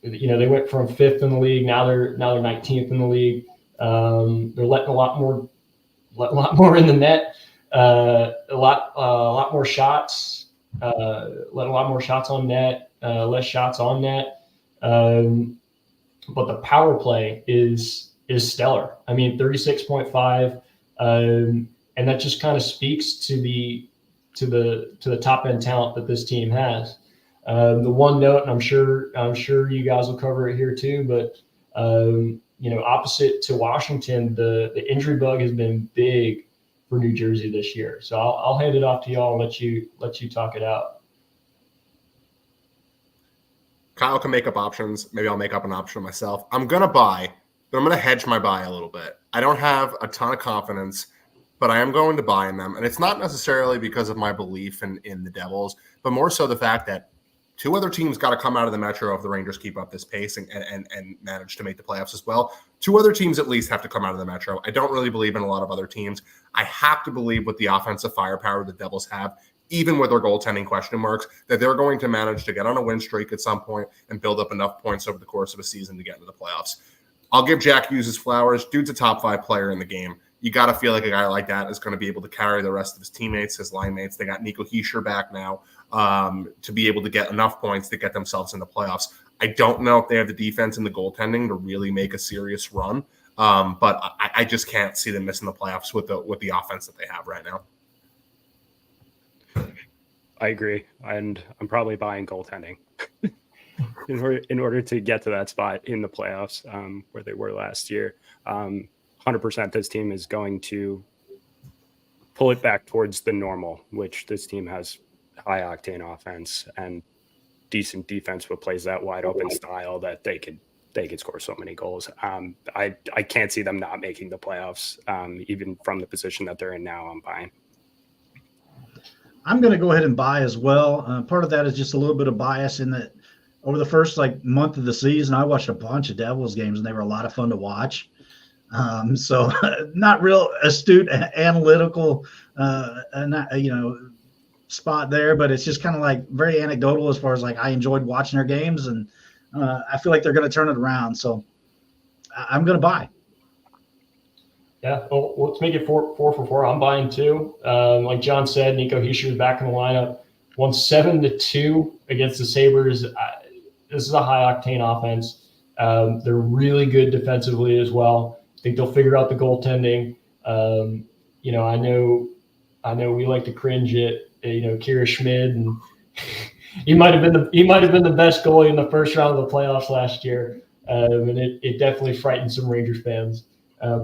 They went from 5th in the league. Now they're 19th in the league. They're letting a lot more in the net. A lot more shots. Letting a lot more shots on net. Less shots on net. but the power play is stellar. I mean, 36.5, and that just kind of speaks to the top end talent that this team has. The one note, and I'm sure you guys will cover it here too, but opposite to Washington, the injury bug has been big for New Jersey this year. So I'll hand it off to y'all and let you talk it out. Kyle can make up options. Maybe I'll make up an option myself. I'm going to buy, but I'm going to hedge my buy a little bit. I don't have a ton of confidence, but I am going to buy in them. And it's not necessarily because of my belief in the Devils, but more so the fact that two other teams got to come out of the Metro if the Rangers keep up this pace and manage to make the playoffs as well. Two other teams at least have to come out of the Metro. I don't really believe in a lot of other teams. I have to believe with the offensive firepower the Devils have, even with their goaltending question marks, that they're going to manage to get on a win streak at some point and build up enough points over the course of a season to get into the playoffs. I'll give Jack Hughes his flowers. Dude's a top 5 player in the game. You got to feel like a guy like that is going to be able to carry the rest of his teammates, his line mates. They got Nico Hischier back now to be able to get enough points to get themselves in the playoffs. I don't know if they have the defense and the goaltending to really make a serious run, but I just can't see them missing the playoffs with the offense that they have right now. I agree, and I'm probably buying goaltending in order to get to that spot in the playoffs where they were last year. 100% this team is going to pull it back towards the normal, which this team has high octane offense and decent defense, but plays that wide open style that they could score so many goals. I can't see them not making the playoffs, even from the position that they're in now. I'm buying. I'm going to go ahead and buy as well. Part of that is just a little bit of bias in that over the first month of the season, I watched a bunch of Devils games and they were a lot of fun to watch. So not real astute analytical, spot there, but it's just kind of very anecdotal as far as I enjoyed watching their games, and I feel like they're going to turn it around. So I'm going to buy. Yeah, well, let's make it 4 for 4. I'm buying too. Like John said, Nico Hischier is back in the lineup. Won 7-2 against the Sabres. This is a high octane offense. They're really good defensively as well. I think they'll figure out the goaltending. I know we like to cringe at Kira Schmid, and he might have been the best goalie in the first round of the playoffs last year, and it definitely frightened some Rangers fans,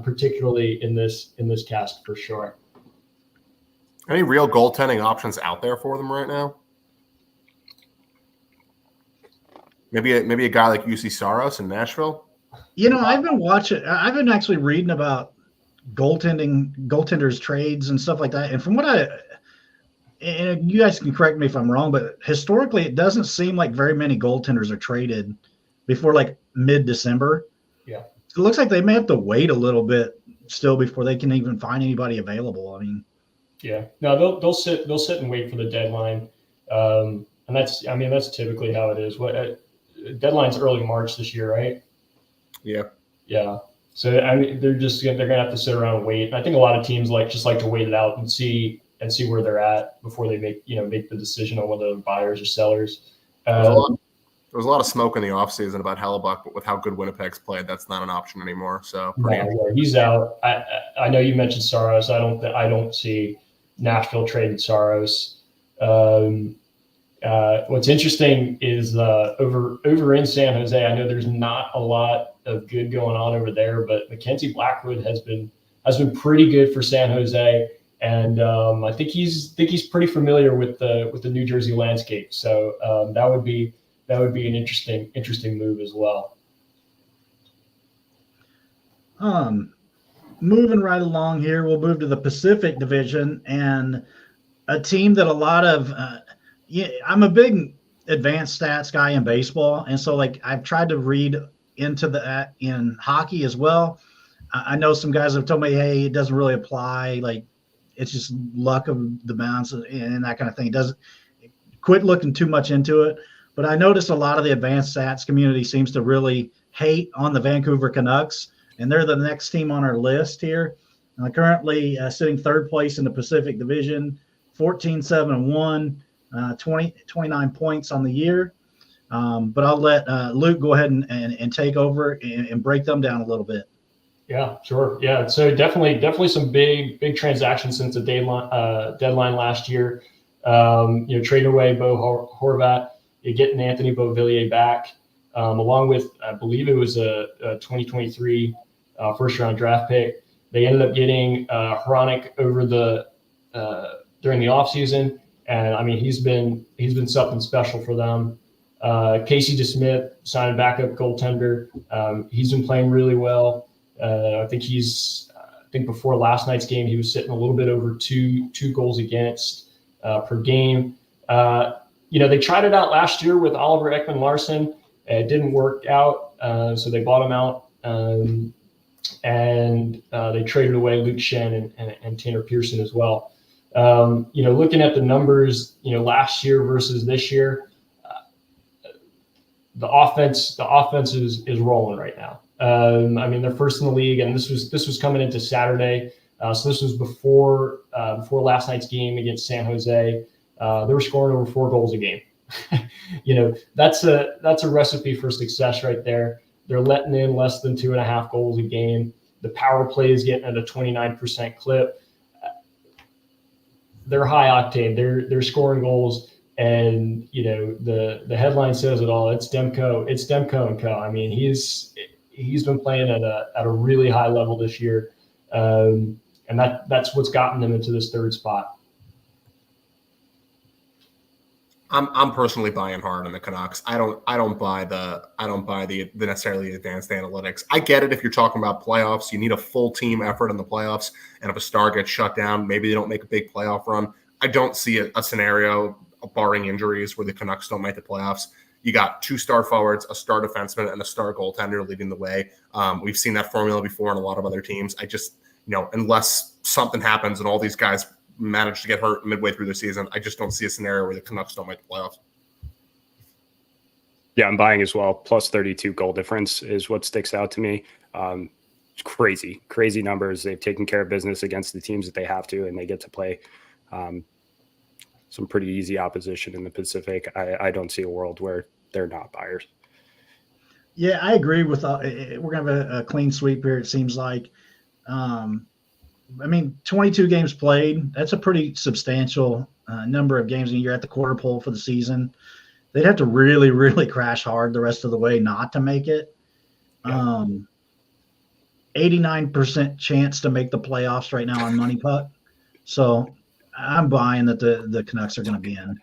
particularly in this cast for sure. Any real goaltending options out there for them right now? Maybe a guy like UC Saros in Nashville. I've been actually reading about goaltenders trades and stuff like that. And from what and you guys can correct me if I'm wrong, but historically it doesn't seem like very many goaltenders are traded before mid-December. Yeah. It looks like they may have to wait a little bit still before they can even find anybody available. I mean, yeah, no, they'll sit and wait for the deadline. And that's typically how it is. Deadline's early March this year, right? Yeah. Yeah. So they're gonna have to sit around and wait. And I think a lot of teams like to wait it out and see where they're at before they make the decision on whether they're buyers or sellers. There was a lot of smoke in the offseason about Hellebuck, but with how good Winnipeg's played, that's not an option anymore. So he's out. I know you mentioned Saros. I don't see Nashville trading Saros. What's interesting is over in San Jose, I know there's not a lot of good going on over there, but Mackenzie Blackwood has been pretty good for San Jose, and I think he's pretty familiar with the New Jersey landscape. So that would be an interesting move as well. Moving right along here, we'll move to the Pacific Division, and a team that a lot of I'm a big advanced stats guy in baseball, and so I've tried to read into that in hockey as well. I know some guys have told me, hey, it doesn't really apply. It's just luck of the bounce and that kind of thing. It doesn't quit looking too much into it. But I noticed a lot of the advanced stats community seems to really hate on the Vancouver Canucks, and they're the next team on our list here. Currently sitting third place in the Pacific Division, 14-7-1, 29 points on the year. But I'll let Luke go ahead and take over and break them down a little bit. Yeah, sure. Yeah, so definitely some big transactions since the deadline last year. Trading away Bo Horvat, getting Anthony Beauvillier back, along with, I believe it was a 2023 first round draft pick. They ended up getting Hronik over during the offseason, and I mean he's been something special for them. Casey DeSmith signed a backup goaltender. He's been playing really well. I think before last night's game, he was sitting a little bit over two goals against per game. They tried it out last year with Oliver Ekman-Larsson. It didn't work out, so they bought him out. And they traded away Luke Shen and Tanner Pearson as well. Looking at the numbers, last year versus this year, the offense is rolling right now. I mean, they're first in the league, and this was coming into Saturday. So this was before last night's game against San Jose. They were scoring over 4 goals a game. That's a recipe for success right there. They're letting in less than 2.5 goals a game. The power play is getting at a 29% clip. They're high octane. They're scoring goals, and the headline says it all. It's Demko. It's Demko and Co. I mean, he's been playing at a really high level this year, and that's what's gotten them into this third spot. I'm personally buying hard on the Canucks. I don't buy the necessarily advanced analytics. I get it if you're talking about playoffs. You need a full team effort in the playoffs, and if a star gets shut down, maybe they don't make a big playoff run. I don't see a scenario, barring injuries, where the Canucks don't make the playoffs. You got 2 star forwards, a star defenseman, and a star goaltender leading the way. We've seen that formula before in a lot of other teams. I just, unless something happens and all these guys manage to get hurt midway through the season, I just don't see a scenario where the Canucks don't make the playoffs. Yeah, I'm buying as well. Plus 32 goal difference is what sticks out to me. It's crazy numbers. They've taken care of business against the teams that they have to, and they get to play some pretty easy opposition in the Pacific. I don't see a world where they're not buyers. Yeah, I agree with we're going to have a clean sweep here, it seems like. 22 games played, that's a pretty substantial number of games, and you're at the quarter pole for the season. They'd have to really, really crash hard the rest of the way not to make it. Yeah. 89% chance to make the playoffs right now on Money Puck. So I'm buying that the Canucks are going to be in.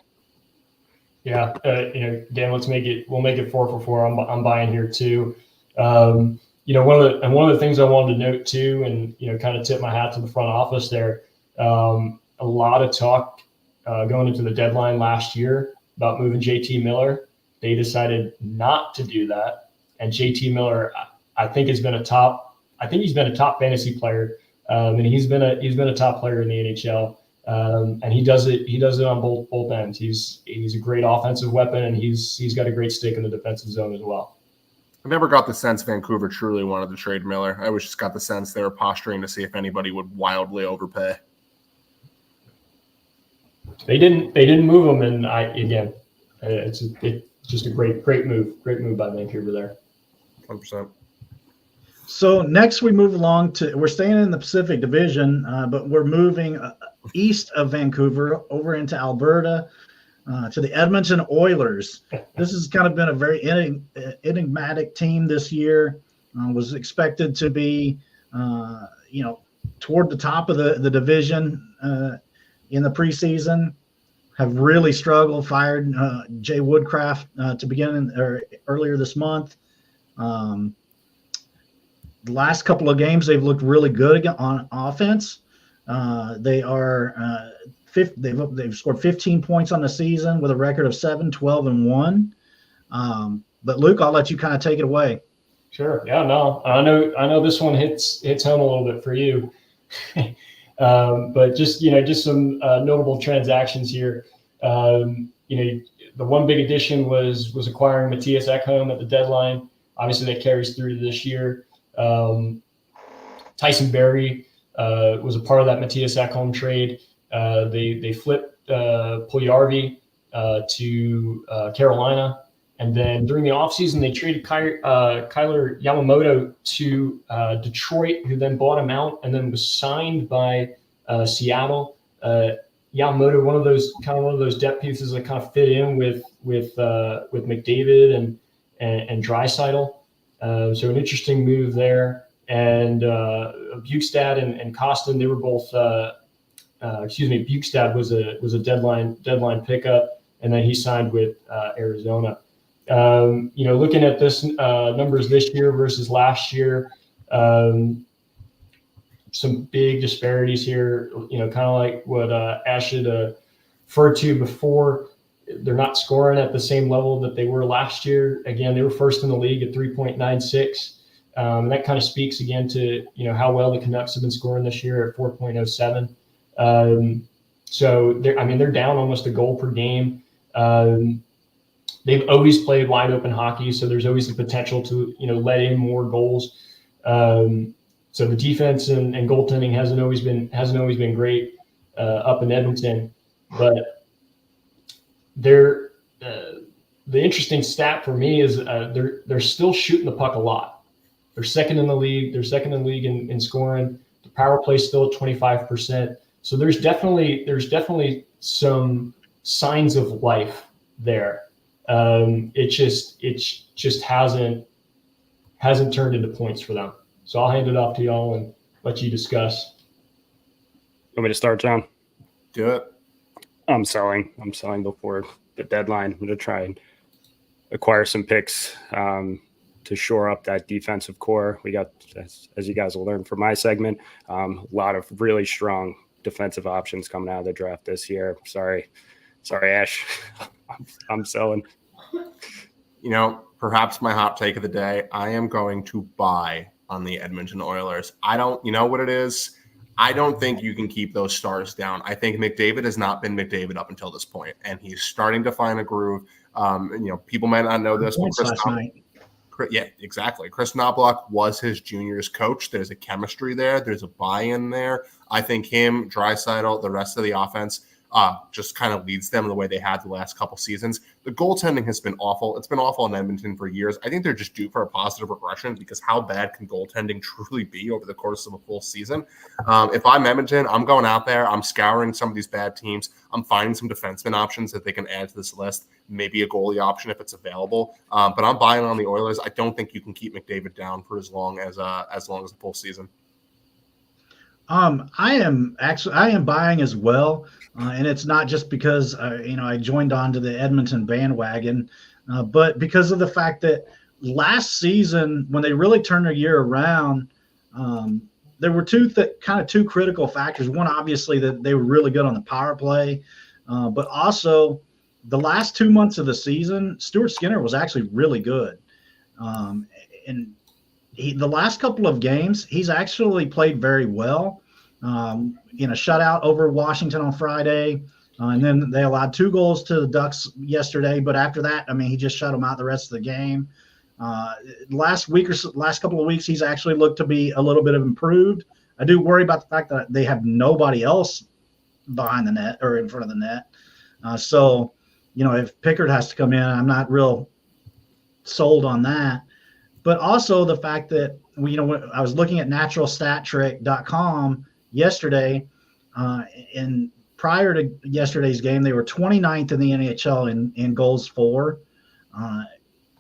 Yeah, Dan, we'll make it 4 for 4. I'm buying here too. One of the things I wanted to note too, and kind of tip my hat to the front office there. A lot of talk going into the deadline last year about moving JT Miller. They decided not to do that, and JT Miller, I think, he's been a top fantasy player, and he's been a top player in the NHL. And he does it on both ends. He's a great offensive weapon, and he's got a great stick in the defensive zone as well. I never got the sense Vancouver truly wanted to trade Miller. I always just got the sense they were posturing to see if anybody would wildly overpay. They didn't move him, and it's just a great move by Vancouver there. 100%. So next we move along we're staying in the Pacific Division, but we're moving east of Vancouver over into Alberta. To the Edmonton Oilers. This has kind of been a very enigmatic team this year. Was expected to be, toward the top of the division in the preseason. Have really struggled. Fired Jay Woodcraft to begin earlier this month. The last couple of games they've looked really good on offense. They are. They've scored 15 points on the season with a record of 7-12-1. But Luke, I'll let you kind of take it away. Sure. Yeah. No. I know this one hits home a little bit for you. But just some notable transactions here. The one big addition was acquiring Matthias Ekholm at the deadline. Obviously, that carries through to this year. Tyson Barrie was a part of that Matthias Ekholm trade. They flipped Puljujarvi to Carolina, And then during the offseason, they traded Kyler Yamamoto to Detroit, who then bought him out and then was signed by Seattle. Yamamoto, one of those depth pieces that kind of fit in with McDavid and Draisaitl. So an interesting move there. And Bukestad and Costin, they were both. Bukestad was a deadline pickup, and then he signed with Arizona. Looking at this numbers this year versus last year, some big disparities here. Kind of like what Ash had referred to before. They're not scoring at the same level that they were last year. Again, they were first in the league at 3.96. And that kind of speaks again to how well the Canucks have been scoring this year at 4.07. So they're down almost a goal per game. They've always played wide open hockey, so there's always the potential to let in more goals. So the defense and goaltending hasn't always been great up in Edmonton, but the interesting stat for me is they're still shooting the puck a lot. They're second in the league. They're second in the league in scoring. The power play is still at 25%. So there's definitely some signs of life there. It just hasn't turned into points for them. So I'll hand it off to y'all and let you discuss. Want me to start, John? Do it. I'm selling before the deadline. I'm going to try and acquire some picks to shore up that defensive core. We got, as you guys will learn from my segment, a lot of really strong defensive options coming out of the draft this year. Sorry, Ash. I'm selling. Perhaps my hot take of the day, I am going to buy on the Edmonton Oilers. You know what it is? I don't think you can keep those stars down. I think McDavid has not been McDavid up until this point, and he's starting to find a groove. People might not know this, but yeah, exactly. Chris Knobloch was his junior's coach. There's a chemistry there. There's a buy-in there. I think him, Draisaitl, the rest of the offense just kind of leads them the way they had the last couple seasons. The goaltending has been awful. It's been awful in Edmonton for years. I think they're just due for a positive regression because how bad can goaltending truly be over the course of a full season? If I'm Edmonton, I'm going out there. I'm scouring some of these bad teams. I'm finding some defenseman options that they can add to this list, maybe a goalie option if it's available. But I'm buying on the Oilers. I don't think you can keep McDavid down for as long as a full season. I am buying as well. And it's not just because, I joined on to the Edmonton bandwagon, but because of the fact that last season, when they really turned their year around, there were two critical factors. One, obviously, that they were really good on the power play, but also the last 2 months of the season, Stuart Skinner was actually really good. And the last couple of games, he's actually played very well. In a shutout over Washington on Friday, and then they allowed 2 goals to the Ducks yesterday. But after that, he just shut them out the rest of the game. Last couple of weeks, he's actually looked to be a little bit improved. I do worry about the fact that they have nobody else behind the net or in front of the net. So, if Pickard has to come in, I'm not real sold on that. But also the fact that when I was looking at naturalstattrick.com yesterday, and prior to yesterday's game, they were 29th in the NHL in goals for,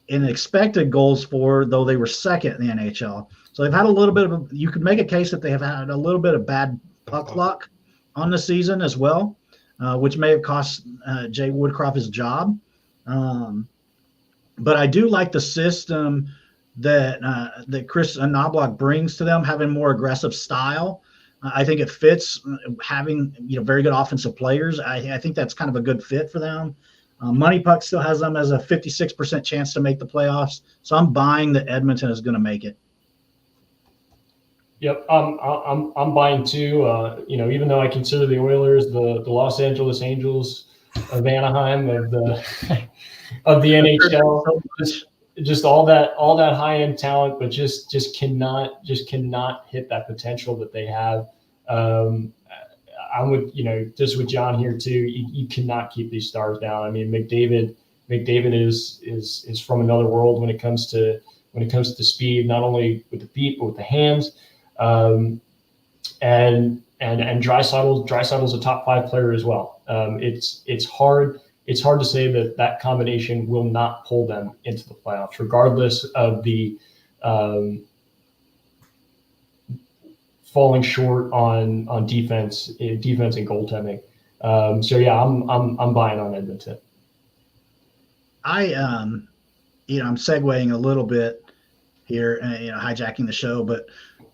in expected goals for, though they were second in the NHL. So they've had a little bit of you could make a case that they have had a little bit of bad puck luck on the season as well, which may have cost Jay Woodcroft his job. But I do like the system that Chris Knobloch brings to them, having more aggressive style. I think it fits having very good offensive players. I think that's kind of a good fit for them. Money Puck still has them as a 56% chance to make the playoffs, so I'm buying that Edmonton is going to make it. Yep, I'm buying too. Even though I consider the Oilers the Los Angeles Angels of Anaheim of the NHL. Just all that high end talent, but just cannot hit that potential that they have. I'm with just with John here too. You cannot keep these stars down. McDavid McDavid is from another world when it comes to speed, not only with the feet but with the hands. And Draisaitl's a top 5 player as well. It's hard to say that combination will not pull them into the playoffs, regardless of the falling short on defense and goaltending. So yeah, I'm buying on Edmonton. I'm segueing a little bit here, hijacking the show, but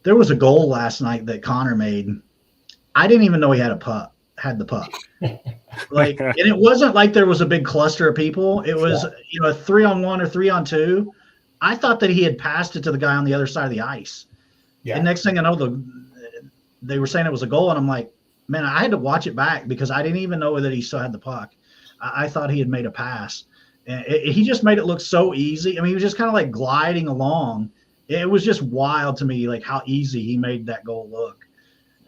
there was a goal last night that Connor made. I didn't even know he had the puck. And it wasn't like there was a big cluster of people. It was, a 3-on-1 or 3-on-2. I thought that he had passed it to the guy on the other side of the ice. Yeah. And next thing I know, they were saying it was a goal, and I'm like, man, I had to watch it back because I didn't even know that he still had the puck. I thought he had made a pass. And he just made it look so easy. I mean, he was just kind of like gliding along. It was just wild to me, like how easy he made that goal look.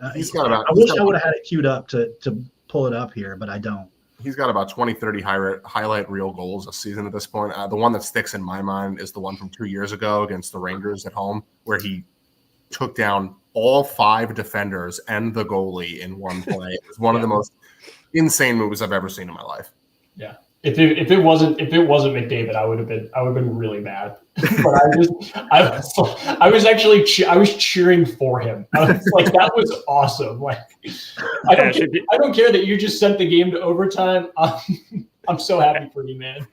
I wish I would have had it queued up to pull it up here, but I don't. He's got about 20, 30 highlight reel goals a season at this point. The one that sticks in my mind is the one from 2 years ago against the Rangers at home, where he took down all 5 defenders and the goalie in one play. It was one of the most insane moves I've ever seen in my life. Yeah. If it wasn't McDavid, I would have been really mad. But I was cheering for him. I was like, that was awesome. Like, I don't care that you just sent the game to overtime. I'm so happy for you, man.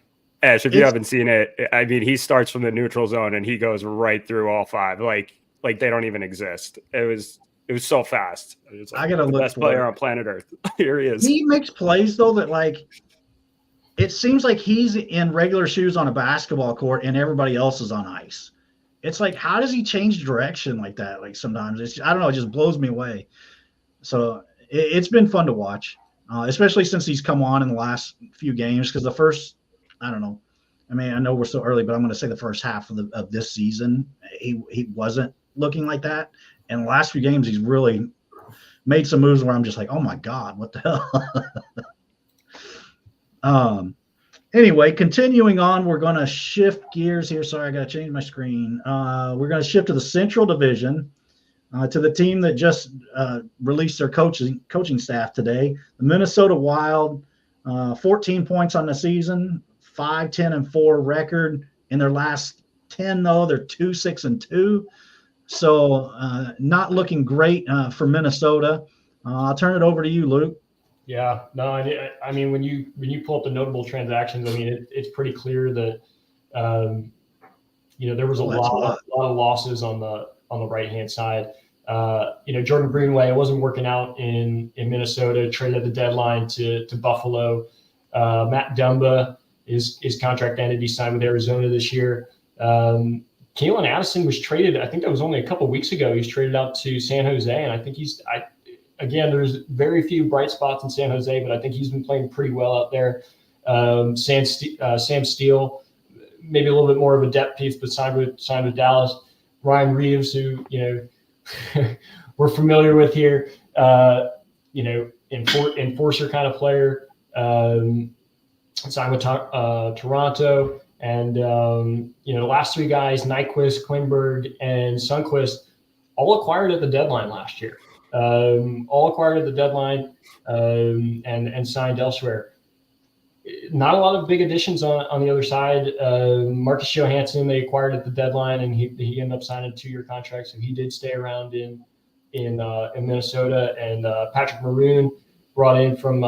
Ash, if you haven't seen it, I mean, he starts from the neutral zone and he goes right through all 5. Like they don't even exist. It was so fast. It I gotta look. The best player on planet Earth. Here he is. He makes plays though that like. It seems like he's in regular shoes on a basketball court and everybody else is on ice. It's like, how does he change direction like that? Like sometimes I don't know. It just blows me away. So it's been fun to watch, especially since he's come on in the last few games. Because the first, I don't know. I mean, I know we're still early, but I'm going to say the first half of this season, he wasn't looking like that. And the last few games, he's really made some moves where I'm just like, oh my God, what the hell? Anyway, continuing on, we're going to shift gears here. Sorry, I got to change my screen. We're going to shift to the Central Division, to the team that just released their coaching staff today. The Minnesota Wild, 14 points on the season, 5-10-4 record. In their last 10, though, they're 2-6-2. So not looking great for Minnesota. I'll turn it over to you, Luke. Yeah, no, I mean, when you pull up the notable transactions, I mean, it's pretty clear that, there was a lot of losses on the right-hand side. Jordan Greenway wasn't working out in Minnesota, traded at the deadline to Buffalo. Matt Dumba, his contract ended. He signed with Arizona this year. Kalen Addison was traded, I think that was only a couple weeks ago. He's traded out to San Jose, and I think again, there's very few bright spots in San Jose, but I think he's been playing pretty well out there. Sam Steele, maybe a little bit more of a depth piece, but signed with Dallas. Ryan Reeves, who we're familiar with here, enforcer kind of player, signed with Toronto, and the last 3 guys, Nyquist, Klingberg, and Sundqvist, all acquired at the deadline last year. All acquired at the deadline and signed elsewhere. Not a lot of big additions on the other side. Marcus Johansson they acquired at the deadline, and he ended up signing a 2-year contract, so he did stay around in Minnesota. And Patrick Maroon brought in from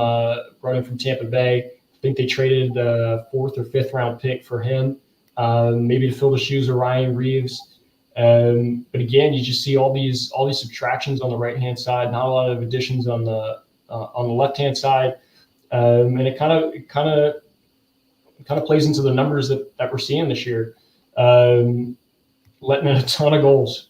Tampa Bay. I think they traded the 4th or 5th round pick for him, maybe to fill the shoes of Ryan Reeves. But again, you just see all these subtractions on the right hand side, not a lot of additions on the left hand side, and it kind of plays into the numbers that we're seeing this year, letting in a ton of goals,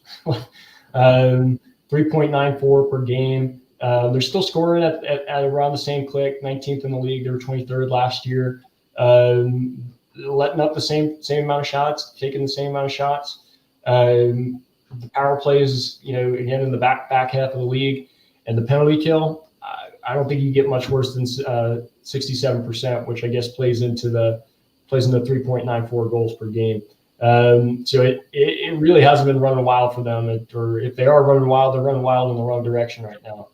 3.94 per game. They're still scoring at around the same click, 19th in the league. They were 23rd last year, letting up the same amount of shots, taking the same amount of shots. The power plays, again in the back half of the league, and the penalty kill. I don't think you get much worse than 67%, which I guess plays into the plays into 3.94 goals per game. So it really hasn't been running wild for them. Or if they are running wild, they're running wild in the wrong direction right now.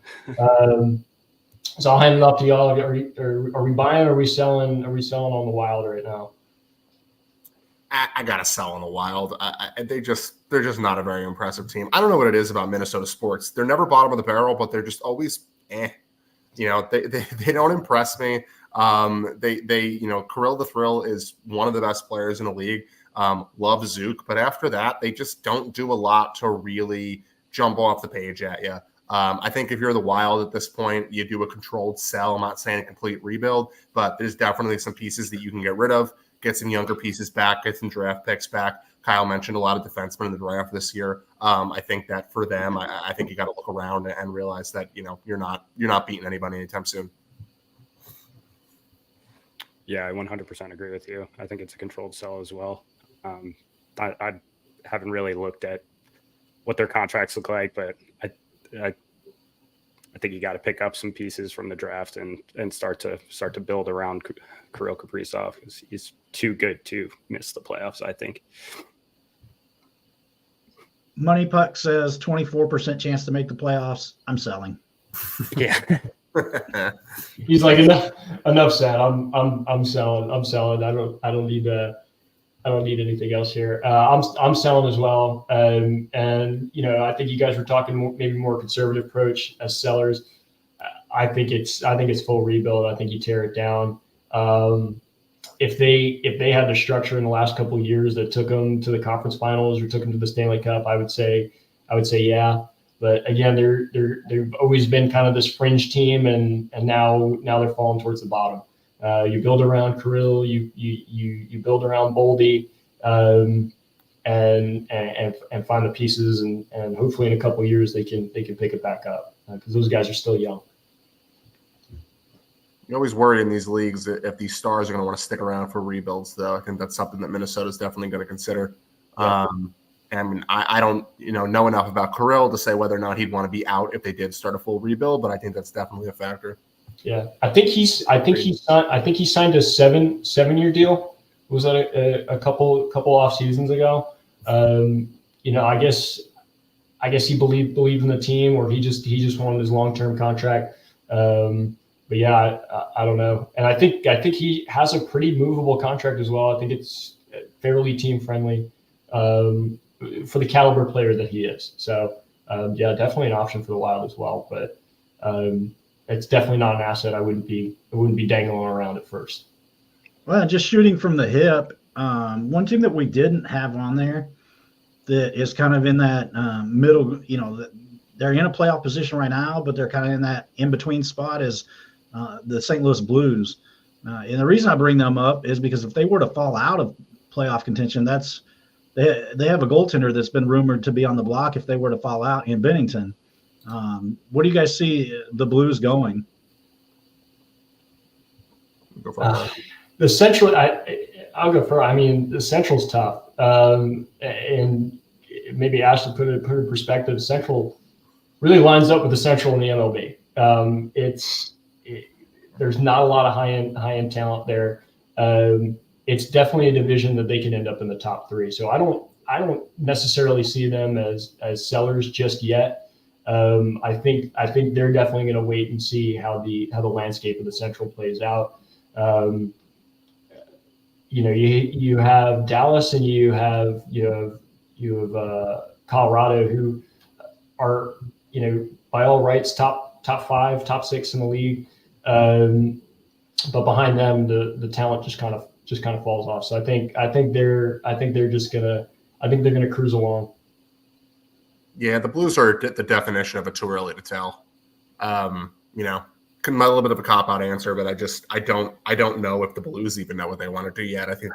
So I'll hand it off to y'all. Are we buying? Or are we selling? Are we selling on the Wild right now? I gotta sell on the Wild. They're just not a very impressive team. I don't know what it is about Minnesota sports. They're never bottom of the barrel, but they're just always You know, they don't impress me. Kirill the Thrill is one of the best players in the league. Love Zook, but after that, they just don't do a lot to really jump off the page at you. I think if you're the Wild at this point, you do a controlled sell. I'm not saying a complete rebuild, but there's definitely some pieces that you can get rid of. Get some younger pieces back, get some draft picks back. Kyle mentioned a lot of defensemen in the draft this year. I think that for them, I think you got to look around and realize that, you know, you're not beating anybody anytime soon. Yeah, I 100% agree with you. I think it's a controlled sell as well. I haven't really looked at what their contracts look like, but I think you got to pick up some pieces from the draft and start to build around Kirill Kaprizov, because he's too good to miss the playoffs, I think. Money Puck says 24% chance to make the playoffs. I'm selling. Yeah. He's like, enough said. I'm selling. I don't need anything else here. I'm selling as well. And you know, I think you guys were talking maybe more conservative approach as sellers. I think it's full rebuild. I think you tear it down. If they had the structure in the last couple of years that took them to the conference finals or took them to the Stanley Cup, I would say yeah. But again, they've always been kind of this fringe team, and now they're falling towards the bottom. You build around Kirill, you build around Boldy, and find the pieces, and hopefully in a couple of years they can pick it back up, because those guys are still young. You always worry in these leagues that if these stars are going to want to stick around for rebuilds, though. I think that's something that Minnesota is definitely going to consider. Yeah. And I don't know enough about Kirill to say whether or not he'd want to be out if they did start a full rebuild, but I think that's definitely a factor. Yeah, I think he signed a seven-year deal. Was that a couple off seasons ago? I guess he believed in the team, or he just wanted his long-term contract. But yeah, I don't know. And I think he has a pretty movable contract as well. I think it's fairly team friendly for the caliber player that he is. So yeah, definitely an option for the Wild as well. But it's definitely not an asset I wouldn't be dangling around at first. Well, just shooting from the hip. One team that we didn't have on there that is kind of in that middle, they're in a playoff position right now, but they're kind of in that in-between spot is the St. Louis Blues. And the reason I bring them up is because if they were to fall out of playoff contention, they have a goaltender that's been rumored to be on the block if they were to fall out in Bennington. What do you guys see the Blues going? Go for the Central, I'll go first. I mean, the Central's tough. And maybe Ashley put it in perspective. Central really lines up with the Central in the MLB. There's not a lot of high-end talent there. It's definitely a division that they can end up in the top three. So I don't necessarily see them as sellers just yet. I think they're definitely going to wait and see how the landscape of the Central plays out. You have Dallas and you have Colorado, who are by all rights top 5, top 6 in the league. But behind them, the talent just kind of falls off. So I think they're gonna cruise along. Yeah, the Blues are the definition of a too early to tell. A little bit of a cop-out answer, but I don't know if the Blues even know what they want to do yet. I think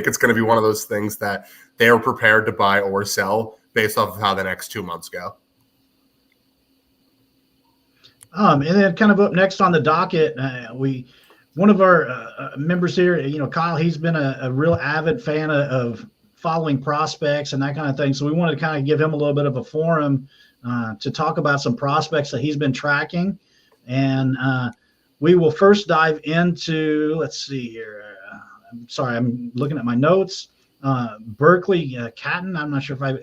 it's going to be one of those things that they are prepared to buy or sell based off of how the next 2 months go. And then kind of up next on the docket, one of our members here, Kyle, he's been a real avid fan of following prospects and that kind of thing. So we wanted to kind of give him a little bit of a forum to talk about some prospects that he's been tracking. And we will first dive into, let's see here. sorry, I'm looking at my notes. Berkeley Catton. I'm not sure if I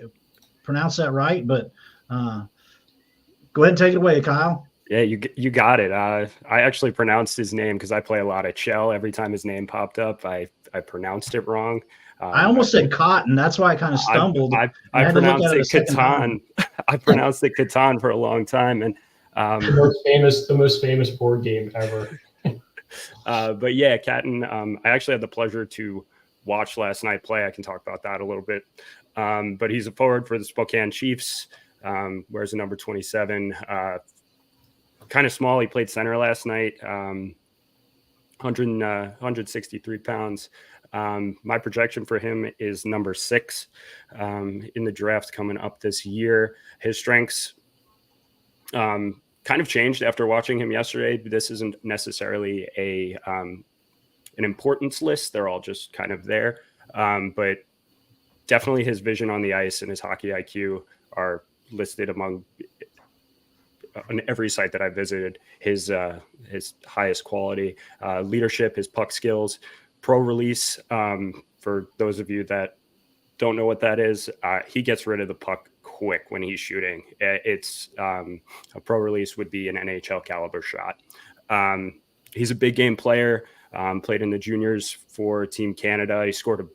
pronounced that right, but go ahead and take it away, Kyle. Yeah, you got it. I actually pronounced his name because I play a lot of Chell. Every time his name popped up, I pronounced it wrong. I almost said cotton. That's why I kind of stumbled. I pronounced it Catan. I pronounced it Catan for a long time, and the most famous board game ever. But yeah, Catton. I actually had the pleasure to watch last night play. I can talk about that a little bit. But he's a forward for the Spokane Chiefs. Wears the number 27. Kind of small. He played center last night. 163 pounds. My projection for him is number 6 in the draft coming up this year. His strengths kind of changed after watching him yesterday. This isn't necessarily an importance list. They're all just kind of there. But definitely his vision on the ice and his hockey IQ are listed among on every site that I visited, his highest quality. Leadership, his puck skills, pro release. For those of you that don't know what that is, he gets rid of the puck quick when he's shooting. It's a pro release would be an NHL caliber shot. He's a big game player. Played in the juniors for Team Canada. He scored a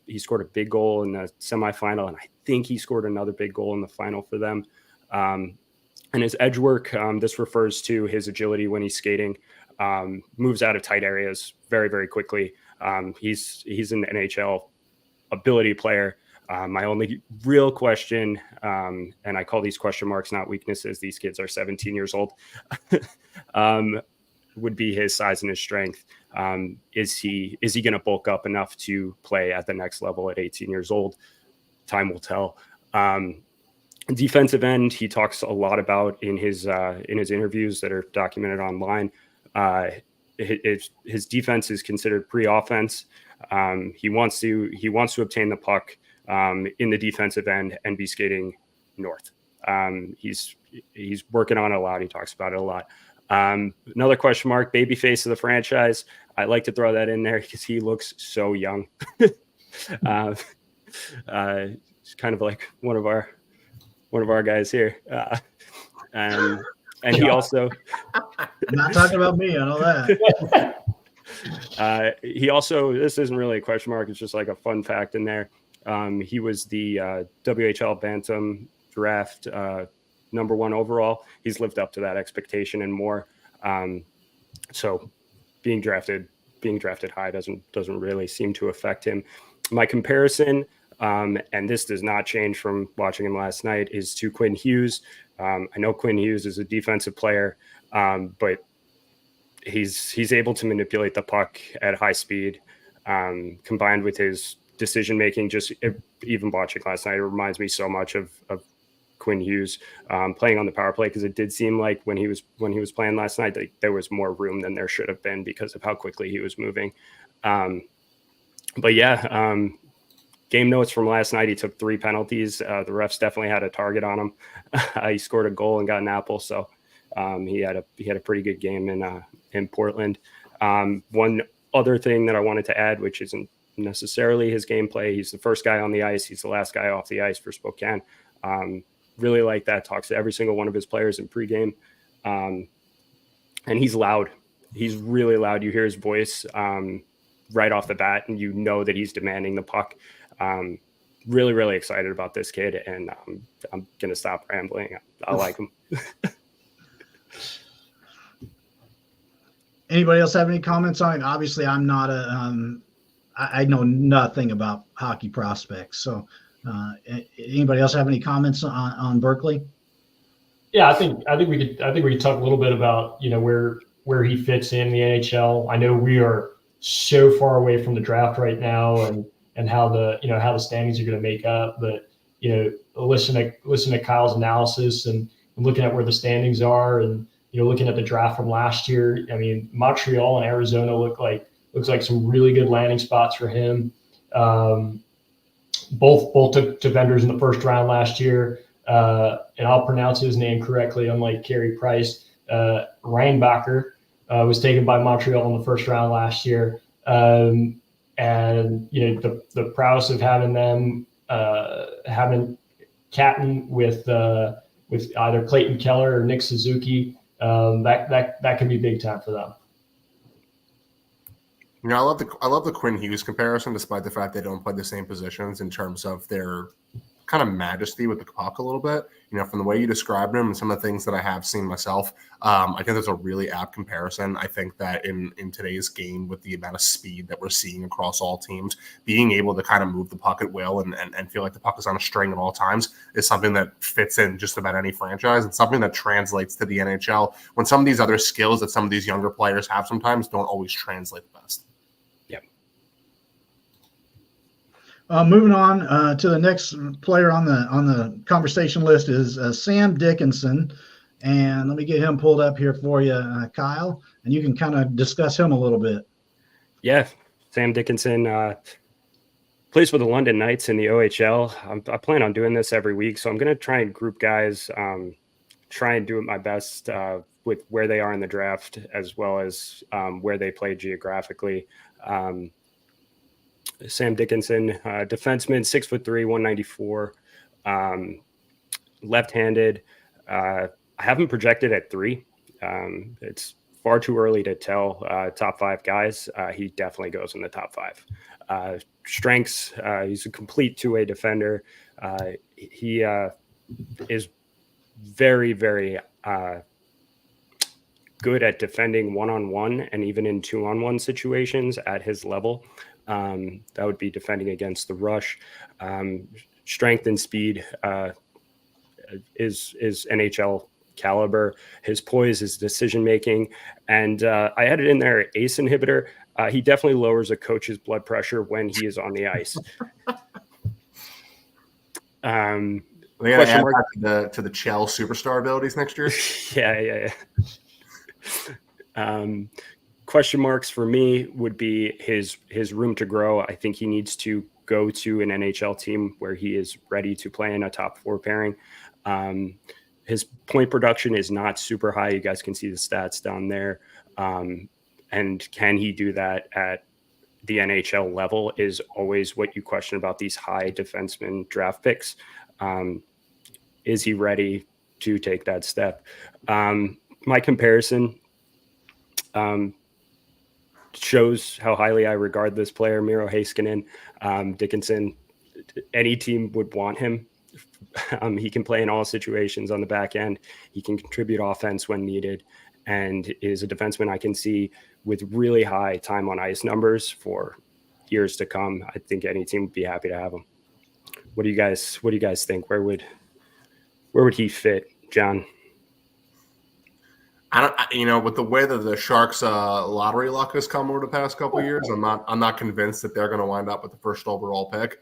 big goal in the semifinal, and I think he scored another big goal in the final for them. And his edge work, this refers to his agility when he's skating, moves out of tight areas very, very quickly. He's an NHL ability player. My only real question, and I call these question marks, not weaknesses, these kids are 17 years old, would be his size and his strength. Is he going to bulk up enough to play at the next level at 18 years old? Time will tell. Defensive end, he talks a lot about in his interviews that are documented online. His defense is considered pre-offense. He wants to obtain the puck in the defensive end and be skating north. He's working on it a lot. He talks about it a lot. Another question mark, baby face of the franchise. I like to throw that in there because he looks so young. It's kind of like one of our guys here. And he also not talking about me, I know that. He also, this isn't really a question mark, it's just like a fun fact in there. He was the WHL Bantam draft number 1 overall. He's lived up to that expectation and more. So being drafted high doesn't really seem to affect him. My comparison, and this does not change from watching him last night, is to Quinn Hughes. I know Quinn Hughes is a defensive player, but he's able to manipulate the puck at high speed, combined with his decision making. Just even watching last night, it reminds me so much of Quinn Hughes playing on the power play, because it did seem like when he was playing last night, there was more room than there should have been because of how quickly he was moving. But yeah, game notes from last night: he took 3 penalties. The refs definitely had a target on him. He scored a goal and got an apple, so he had a pretty good game in Portland. One other thing that I wanted to add, which isn't necessarily his gameplay, he's the first guy on the ice, he's the last guy off the ice for Spokane. Really like that. Talks to every single one of his players in pregame, and he's loud. He's really loud. You hear his voice right off the bat, and you know that he's demanding the puck. Really, really excited about this kid, and I'm gonna stop rambling. I like him. Anybody else have any comments on it? Obviously, I'm not I know nothing about hockey prospects. So, anybody else have any comments on Berkeley? Yeah, I think we could talk a little bit about where he fits in the NHL. I know we are so far away from the draft right now, and how the standings are going to make up. But listen to Kyle's analysis and looking at where the standings are, and looking at the draft from last year. I mean, Montreal and Arizona looks like some really good landing spots for him. Both took vendors in the first round last year, and I'll pronounce his name correctly, unlike Carey Price. Reinbacher was taken by Montreal in the first round last year. and the prowess of having them having captain with either Clayton Keller or Nick Suzuki, that could be big time for them. I love the Quinn Hughes comparison, despite the fact they don't play the same positions in terms of their kind of majesty with the puck a little bit. From the way you described him and some of the things that I have seen myself, I think that's a really apt comparison. I think that in today's game, with the amount of speed that we're seeing across all teams, being able to kind of move the puck at will and feel like the puck is on a string at all times is something that fits in just about any franchise, and something that translates to the NHL when some of these other skills that some of these younger players have sometimes don't always translate the best. Moving on to the next player on the conversation list is Sam Dickinson, and let me get him pulled up here for you, Kyle, and you can kind of discuss him a little bit. Yeah, Sam Dickinson plays for the London Knights in the OHL. I plan on doing this every week, so I'm going to try and group guys, try and do it my best with where they are in the draft, as well as where they play geographically. Sam Dickinson, defenseman, 6'3", 194, left-handed. I have him projected at 3. It's far too early to tell top 5 guys. He definitely goes in the top 5. Strengths, he's a complete two-way defender. He is very, very good at defending one-on-one and even in two-on-one situations at his level. That would be defending against the rush. Strength and speed is NHL caliber. His poise, his decision making, and I added in there ACE inhibitor. He definitely lowers a coach's blood pressure when he is on the ice. We got to add that to the Chell superstar abilities next year. Yeah. Question marks for me would be his room to grow. I think he needs to go to an NHL team where he is ready to play in a top 4 pairing. His point production is not super high. You guys can see the stats down there. And can he do that at the NHL level is always what you question about these high defenseman draft picks. Is he ready to take that step? My comparison shows how highly I regard this player, Miro Heiskanen. Dickinson, any team would want him. He can play in all situations on the back end. He can contribute offense when needed, and is a defenseman I can see with really high time on ice numbers for years to come. I think any team would be happy to have him. What do you guys think? Where would he fit, John? With the way that the Sharks' lottery luck has come over the past couple of years, I'm not convinced that they're going to wind up with the first overall pick,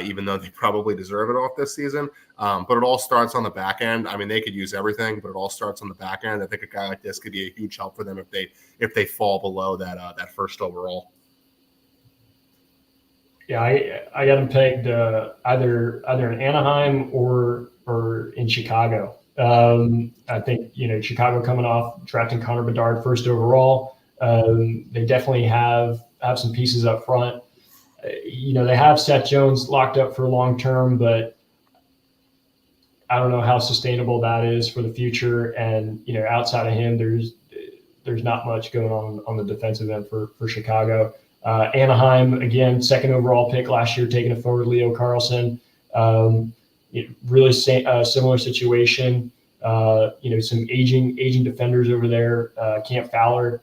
even though they probably deserve it off this season. But it all starts on the back end. I mean, they could use everything, but it all starts on the back end. I think a guy like this could be a huge help for them if they fall below that first overall. Yeah, I got him pegged either in Anaheim or in Chicago. I think, Chicago coming off drafting Connor Bedard first overall. They definitely have some pieces up front. They have Seth Jones locked up for long term, but I don't know how sustainable that is for the future. And, outside of him, there's not much going on the defensive end for Chicago. Anaheim, again, second overall pick last year, taking a forward, Leo Carlson. Really similar situation. Some aging defenders over there. Camp Fowler,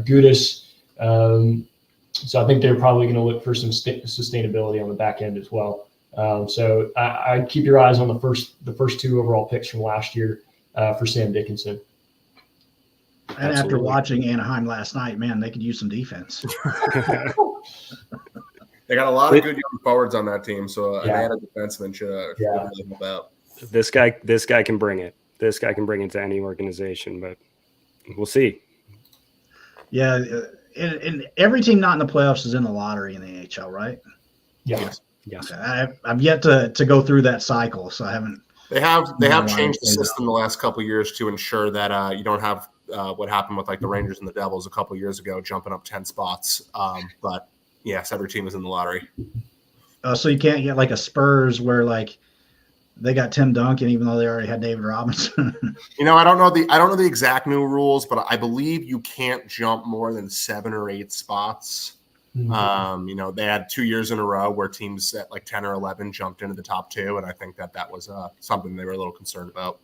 Gudis. So I think they're probably going to look for some sustainability on the back end as well. So I'd keep your eyes on the first 2 overall picks from last year for Sam Dickinson. And after watching Anaheim last night, man, they could use some defense. They got a lot of good young forwards on that team, so an added defenseman should really help out. This guy can bring it. This guy can bring it to any organization, but we'll see. Yeah, and every team not in the playoffs is in the lottery in the NHL, right? Yes. Okay. I've yet to go through that cycle, so I haven't. They have changed the system the last couple of years to ensure that you don't have what happened with like the Rangers and the Devils a couple years ago, jumping up 10 spots. But yes, every team is in the lottery. So you can't get like a Spurs where like they got Tim Duncan even though they already had David Robinson. I don't know the exact new rules, but I believe you can't jump more than 7 or 8 spots. Mm-hmm. They had 2 years in a row where teams at like 10 or 11 jumped into the top 2, and I think that was something they were a little concerned about.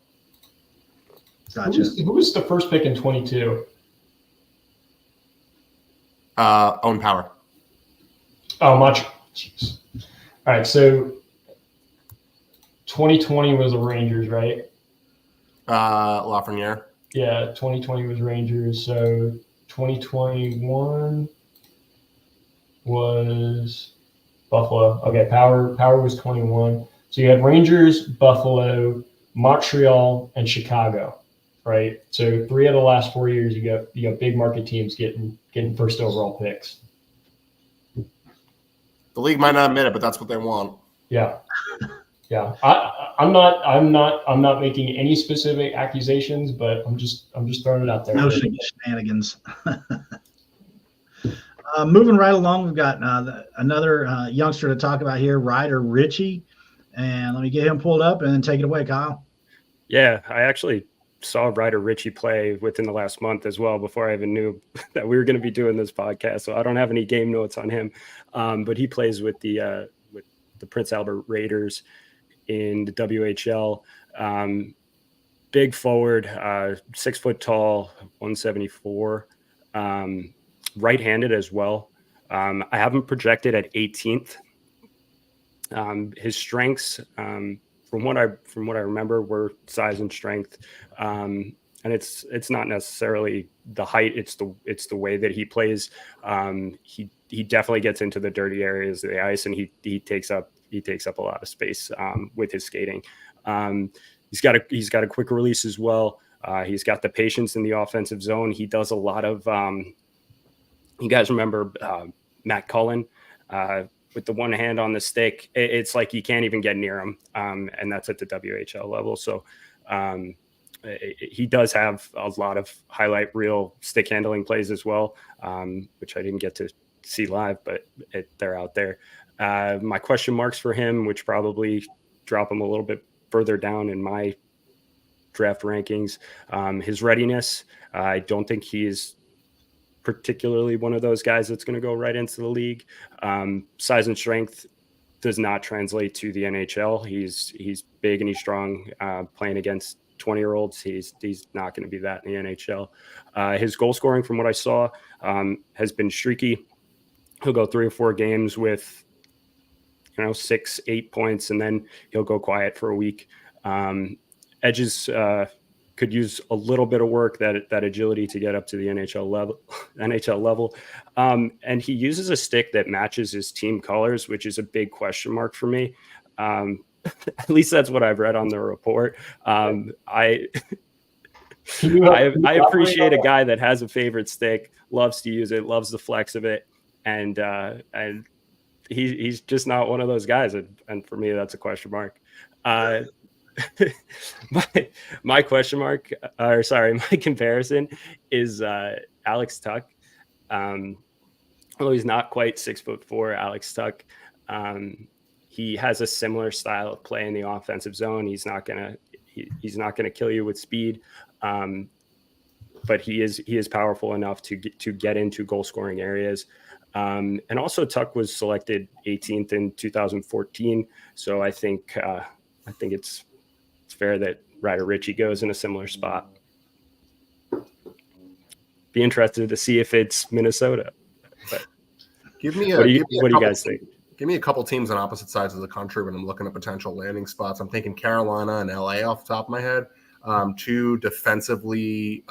Gotcha. Who was the first pick in 22? Owen Power. Oh, much. Jeez. All right, so 2020 was the Rangers, right? Lafreniere. Yeah, 2020 was Rangers. So 2021 was Buffalo. Okay, Power was 21. So you had Rangers, Buffalo, Montreal, and Chicago, right? So 3 of the last 4 years, you got big market teams getting first overall picks. The league might not admit it, but that's what they want. Yeah. Yeah. I'm not making any specific accusations, but I'm just throwing it out there. No shenanigans. Moving right along, we've got another youngster to talk about here, Ryder Ritchie. And let me get him pulled up and then take it away, Kyle. Yeah, I actually saw Ryder Ritchie play within the last month as well before I even knew that we were going to be doing this podcast. So I don't have any game notes on him, but he plays with the Prince Albert Raiders in the WHL. Big forward, 6 foot tall, 174, right-handed as well. I have him projected at 18th. His strengths, from what I remember, were size and strength, and it's not necessarily the height. It's the way that he plays. He definitely gets into the dirty areas of the ice, and he takes up a lot of space with his skating. He's got a quick release as well. He's got the patience in the offensive zone. He does a lot of. You guys remember Matt Cullen? With the one hand on the stick, it's like you can't even get near him. And that's at the WHL level. So he does have a lot of highlight reel stick handling plays as well, which I didn't get to see live, but they're out there. My question marks for him, which probably drop him a little bit further down in my draft rankings. His readiness, I don't think he is particularly one of those guys that's going to go right into the league. Size and strength does not translate to the NHL. He's big and he's strong, playing against 20-year-olds. He's not going to be that in the NHL. His goal scoring, from what I saw, has been streaky. He'll go 3 or 4 games with 6-8 points, and then he'll go quiet for a week. Edges could use a little bit of work, that agility to get up to the NHL level. And he uses a stick that matches his team colors, which is a big question mark for me. At least that's what I've read on the report. I appreciate a guy that has a favorite stick, loves to use it, loves the flex of it. And he's just not one of those guys. And for me, that's a question mark. My question mark, my comparison is Alex Tuck. Although he's not quite 6'4", Alex Tuck, he has a similar style of play in the offensive zone. He's not gonna kill you with speed, but he is powerful enough to get into goal scoring areas. And also Tuck was selected 18th in 2014, so I think it's fair that Ryder Ritchie goes in a similar spot. Be interested to see if it's Minnesota. But what do you guys think? Give me a couple teams on opposite sides of the country when I'm looking at potential landing spots. I'm thinking Carolina and LA off the top of my head. Two defensive teams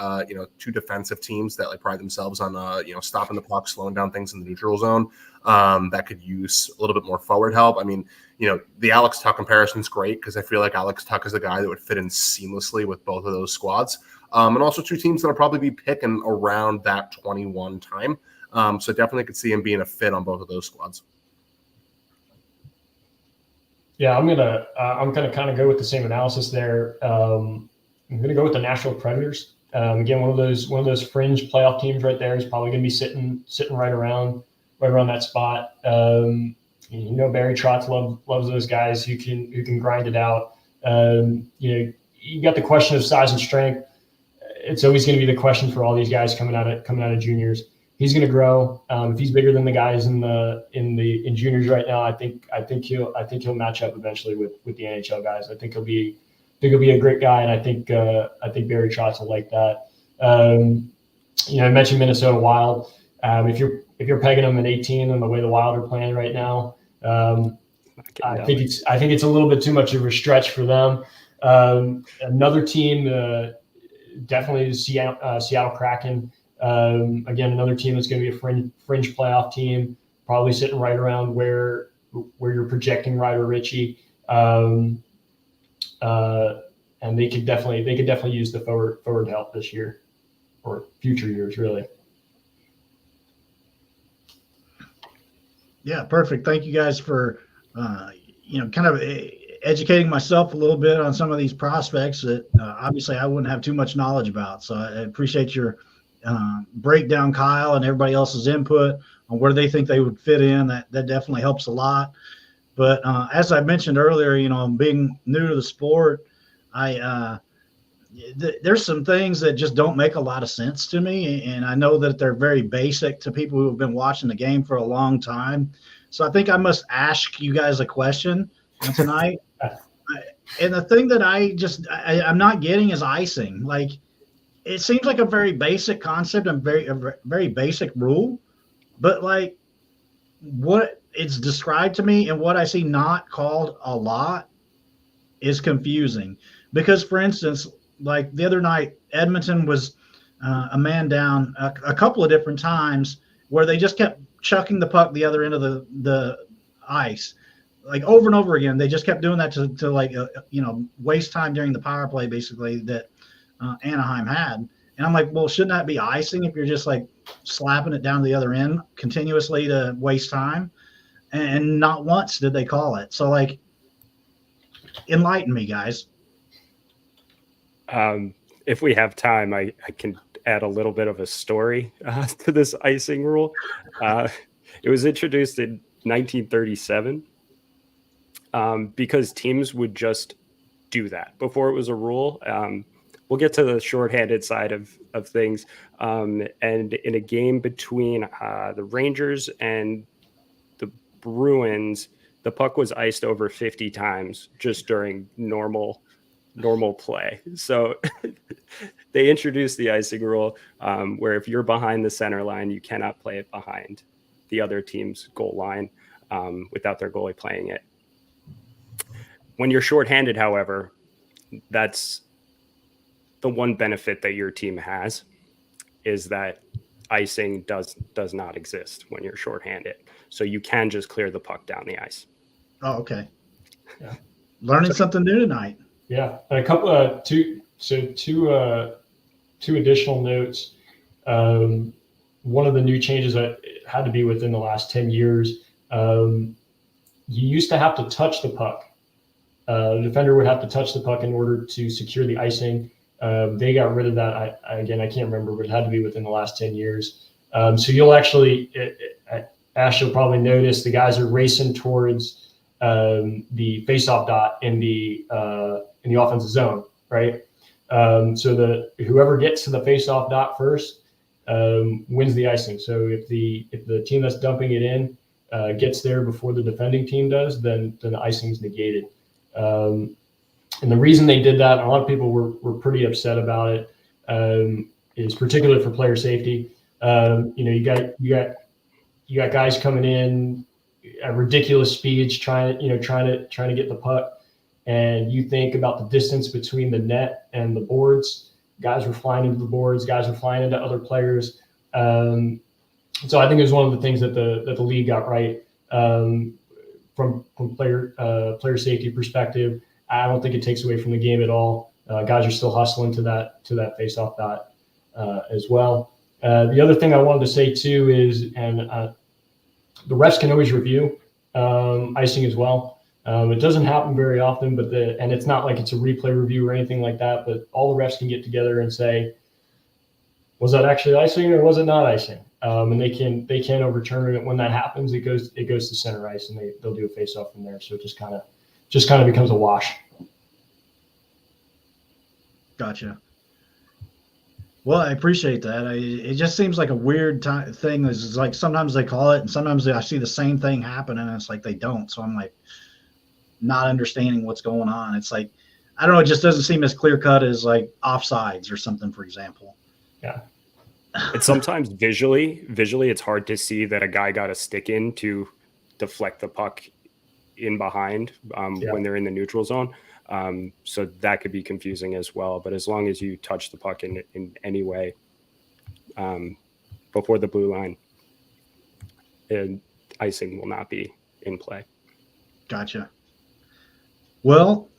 that like pride themselves on stopping the puck, slowing down things in the neutral zone. That could use a little bit more forward help. I mean, the Alex Tuck comparison is great because I feel like Alex Tuck is the guy that would fit in seamlessly with both of those squads. And also 2 teams that'll probably be picking around that 21 time. So definitely could see him being a fit on both of those squads. Yeah, I'm gonna kind of go with the same analysis there. I'm gonna go with the Nashville Predators. Again, one of those fringe playoff teams right there is probably going to be sitting right around that spot. Barry Trotz loves those guys who can grind it out. You got the question of size and strength. It's always going to be the question for all these guys coming out of juniors. He's going to grow. If he's bigger than the guys in juniors right now, I think he'll match up eventually with the NHL guys. I think he'll be a great guy, and I think Barry Trotz will like that. I mentioned Minnesota Wild. If you're pegging them at 18 and the way the Wild are playing right now, I think it's a little bit too much of a stretch for them. Another team, definitely the Seattle Kraken. Again, another team that's going to be a fringe playoff team, probably sitting right around where you're projecting Ryder Ritchie. And they could definitely use the forward help this year or future years, really. Yeah, perfect. Thank you guys for kind of educating myself a little bit on some of these prospects that obviously I wouldn't have too much knowledge about. So I appreciate your breakdown, Kyle, and everybody else's input on where they think they would fit in. That definitely helps a lot. But as I mentioned earlier, being new to the sport, there's some things that just don't make a lot of sense to me, and I know that they're very basic to people who have been watching the game for a long time. So I think I must ask you guys a question tonight. And the thing that I'm not getting is icing. Like, it seems like a very basic concept and a very basic rule, but like what it's described to me and what I see not called a lot is confusing. Because, for instance, like the other night, Edmonton was a man down a couple of different times where they just kept chucking the puck the other end of the ice, like over and over again. They just kept doing that to waste time during the power play, basically, that Anaheim had. And I'm like, well, shouldn't that be icing if you're just like slapping it down to the other end continuously to waste time? And not once did they call it. So, like, enlighten me, guys. If we have time, I can add a little bit of a story to this icing rule. It was introduced in 1937 because teams would just do that before it was a rule. We'll get to the shorthanded side of things. And in a game between the Rangers and the Bruins, the puck was iced over 50 times just during normal play. So they introduced the icing rule where if you're behind the center line, you cannot play it behind the other team's goal line without their goalie playing it. When you're shorthanded, however, that's the one benefit that your team has, is that icing does not exist when you're shorthanded. So you can just clear the puck down the ice. Oh, okay. Yeah. Learning something new tonight. Yeah. And a couple two additional notes. One of the new changes that had to be within the last 10 years. You used to have to touch the puck. The defender would have to touch the puck in order to secure the icing. They got rid of that. I can't remember, but it had to be within the last 10 years. So you'll actually, Ash, you'll probably notice the guys are racing towards the face-off dot in the offensive zone, right? So whoever gets to the face-off dot first wins the icing. So if the team that's dumping it in gets there before the defending team does, then the icing is negated. And the reason they did that, and a lot of people were pretty upset about it, is particularly for player safety. You got guys coming in at ridiculous speeds, trying to get the puck, and you think about the distance between the net and the boards. Guys were flying into the boards. Guys were flying into other players. So I think it was one of the things that the league got right from player safety perspective. I don't think it takes away from the game at all. Guys are still hustling to that face-off dot as well. The other thing I wanted to say too is, and the refs can always review icing as well. It doesn't happen very often, and it's not like it's a replay review or anything like that. But all the refs can get together and say, was that actually icing or was it not icing? And they can overturn it when that happens. It goes to center ice, and they'll do a face off from there. So it just kind of becomes a wash. Gotcha. Well, I appreciate that. It just seems like a weird thing. Is like sometimes they call it, and sometimes I see the same thing happen, and it's like they don't. So I'm like not understanding what's going on. It's like, I don't know. It just doesn't seem as clear cut as like offsides or something, for example. Yeah. It's sometimes visually, it's hard to see that a guy got a stick in to deflect the puck in behind when they're in the neutral zone. So that could be confusing as well. But as long as you touch the puck in any way before the blue line, icing will not be in play. Gotcha. Well,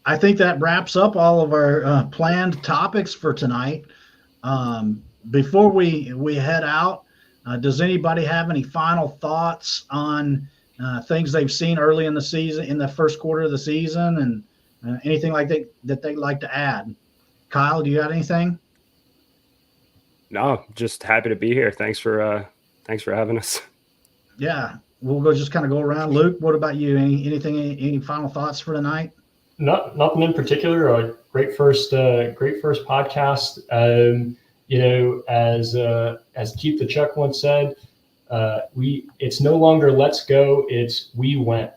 I think that wraps up all of our planned topics for tonight. Before we head out, does anybody have any final thoughts on things they've seen early in the season, in the first quarter of the season, and anything like that they'd like to add? Kyle, do you got anything? No, just happy to be here. Thanks for having us. Yeah, we'll just kind of go around. Luke, what about you? Any final thoughts for tonight? Nothing in particular. A great first podcast. As Keith the Chuck once said, it's no longer let's go, it's we went.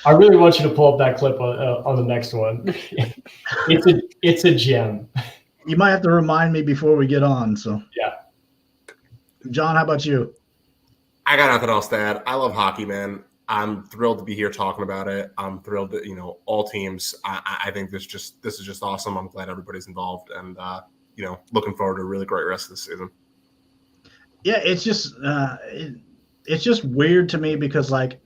I really want you to pull up that clip on the next one. It's a gem. You might have to remind me before we get on. So yeah. John, how about you? I got nothing else to add. I love hockey, man. I'm thrilled to be here talking about it. I'm thrilled that, all teams. I think this is just awesome. I'm glad everybody's involved, and looking forward to a really great rest of the season. Yeah, it's just it's just weird to me because like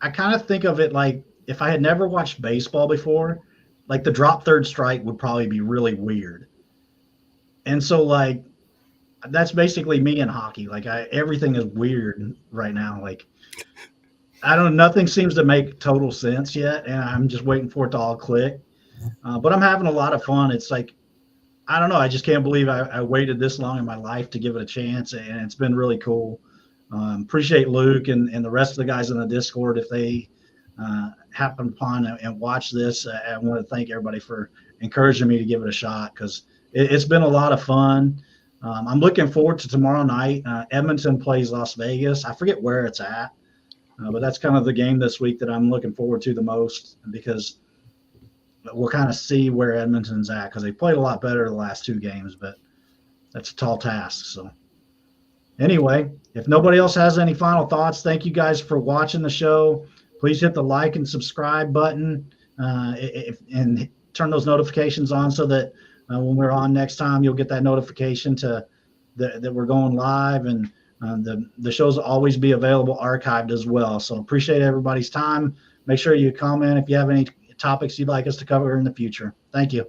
I kind of think of it like if I had never watched baseball before, like the drop third strike would probably be really weird. And so like that's basically me in hockey. Like everything is weird right now. Like I don't know, nothing seems to make total sense yet, and I'm just waiting for it to all click. But I'm having a lot of fun. It's like, I don't know, I just can't believe I waited this long in my life to give it a chance, and it's been really cool. Appreciate Luke and the rest of the guys in the Discord. If they happen upon and watch this, I want to thank everybody for encouraging me to give it a shot because it's been a lot of fun. I'm looking forward to tomorrow night. Edmonton plays Las Vegas. I forget where it's at. But that's kind of the game this week that I'm looking forward to the most because we'll kind of see where Edmonton's at because they played a lot better the last two games, but that's a tall task. So anyway, if nobody else has any final thoughts, thank you guys for watching the show. Please hit the like and subscribe button and turn those notifications on so that when we're on next time, you'll get that notification that we're going live, and the shows will always be available archived as well. So appreciate everybody's time. Make sure you comment if you have any topics you'd like us to cover in the future. Thank you.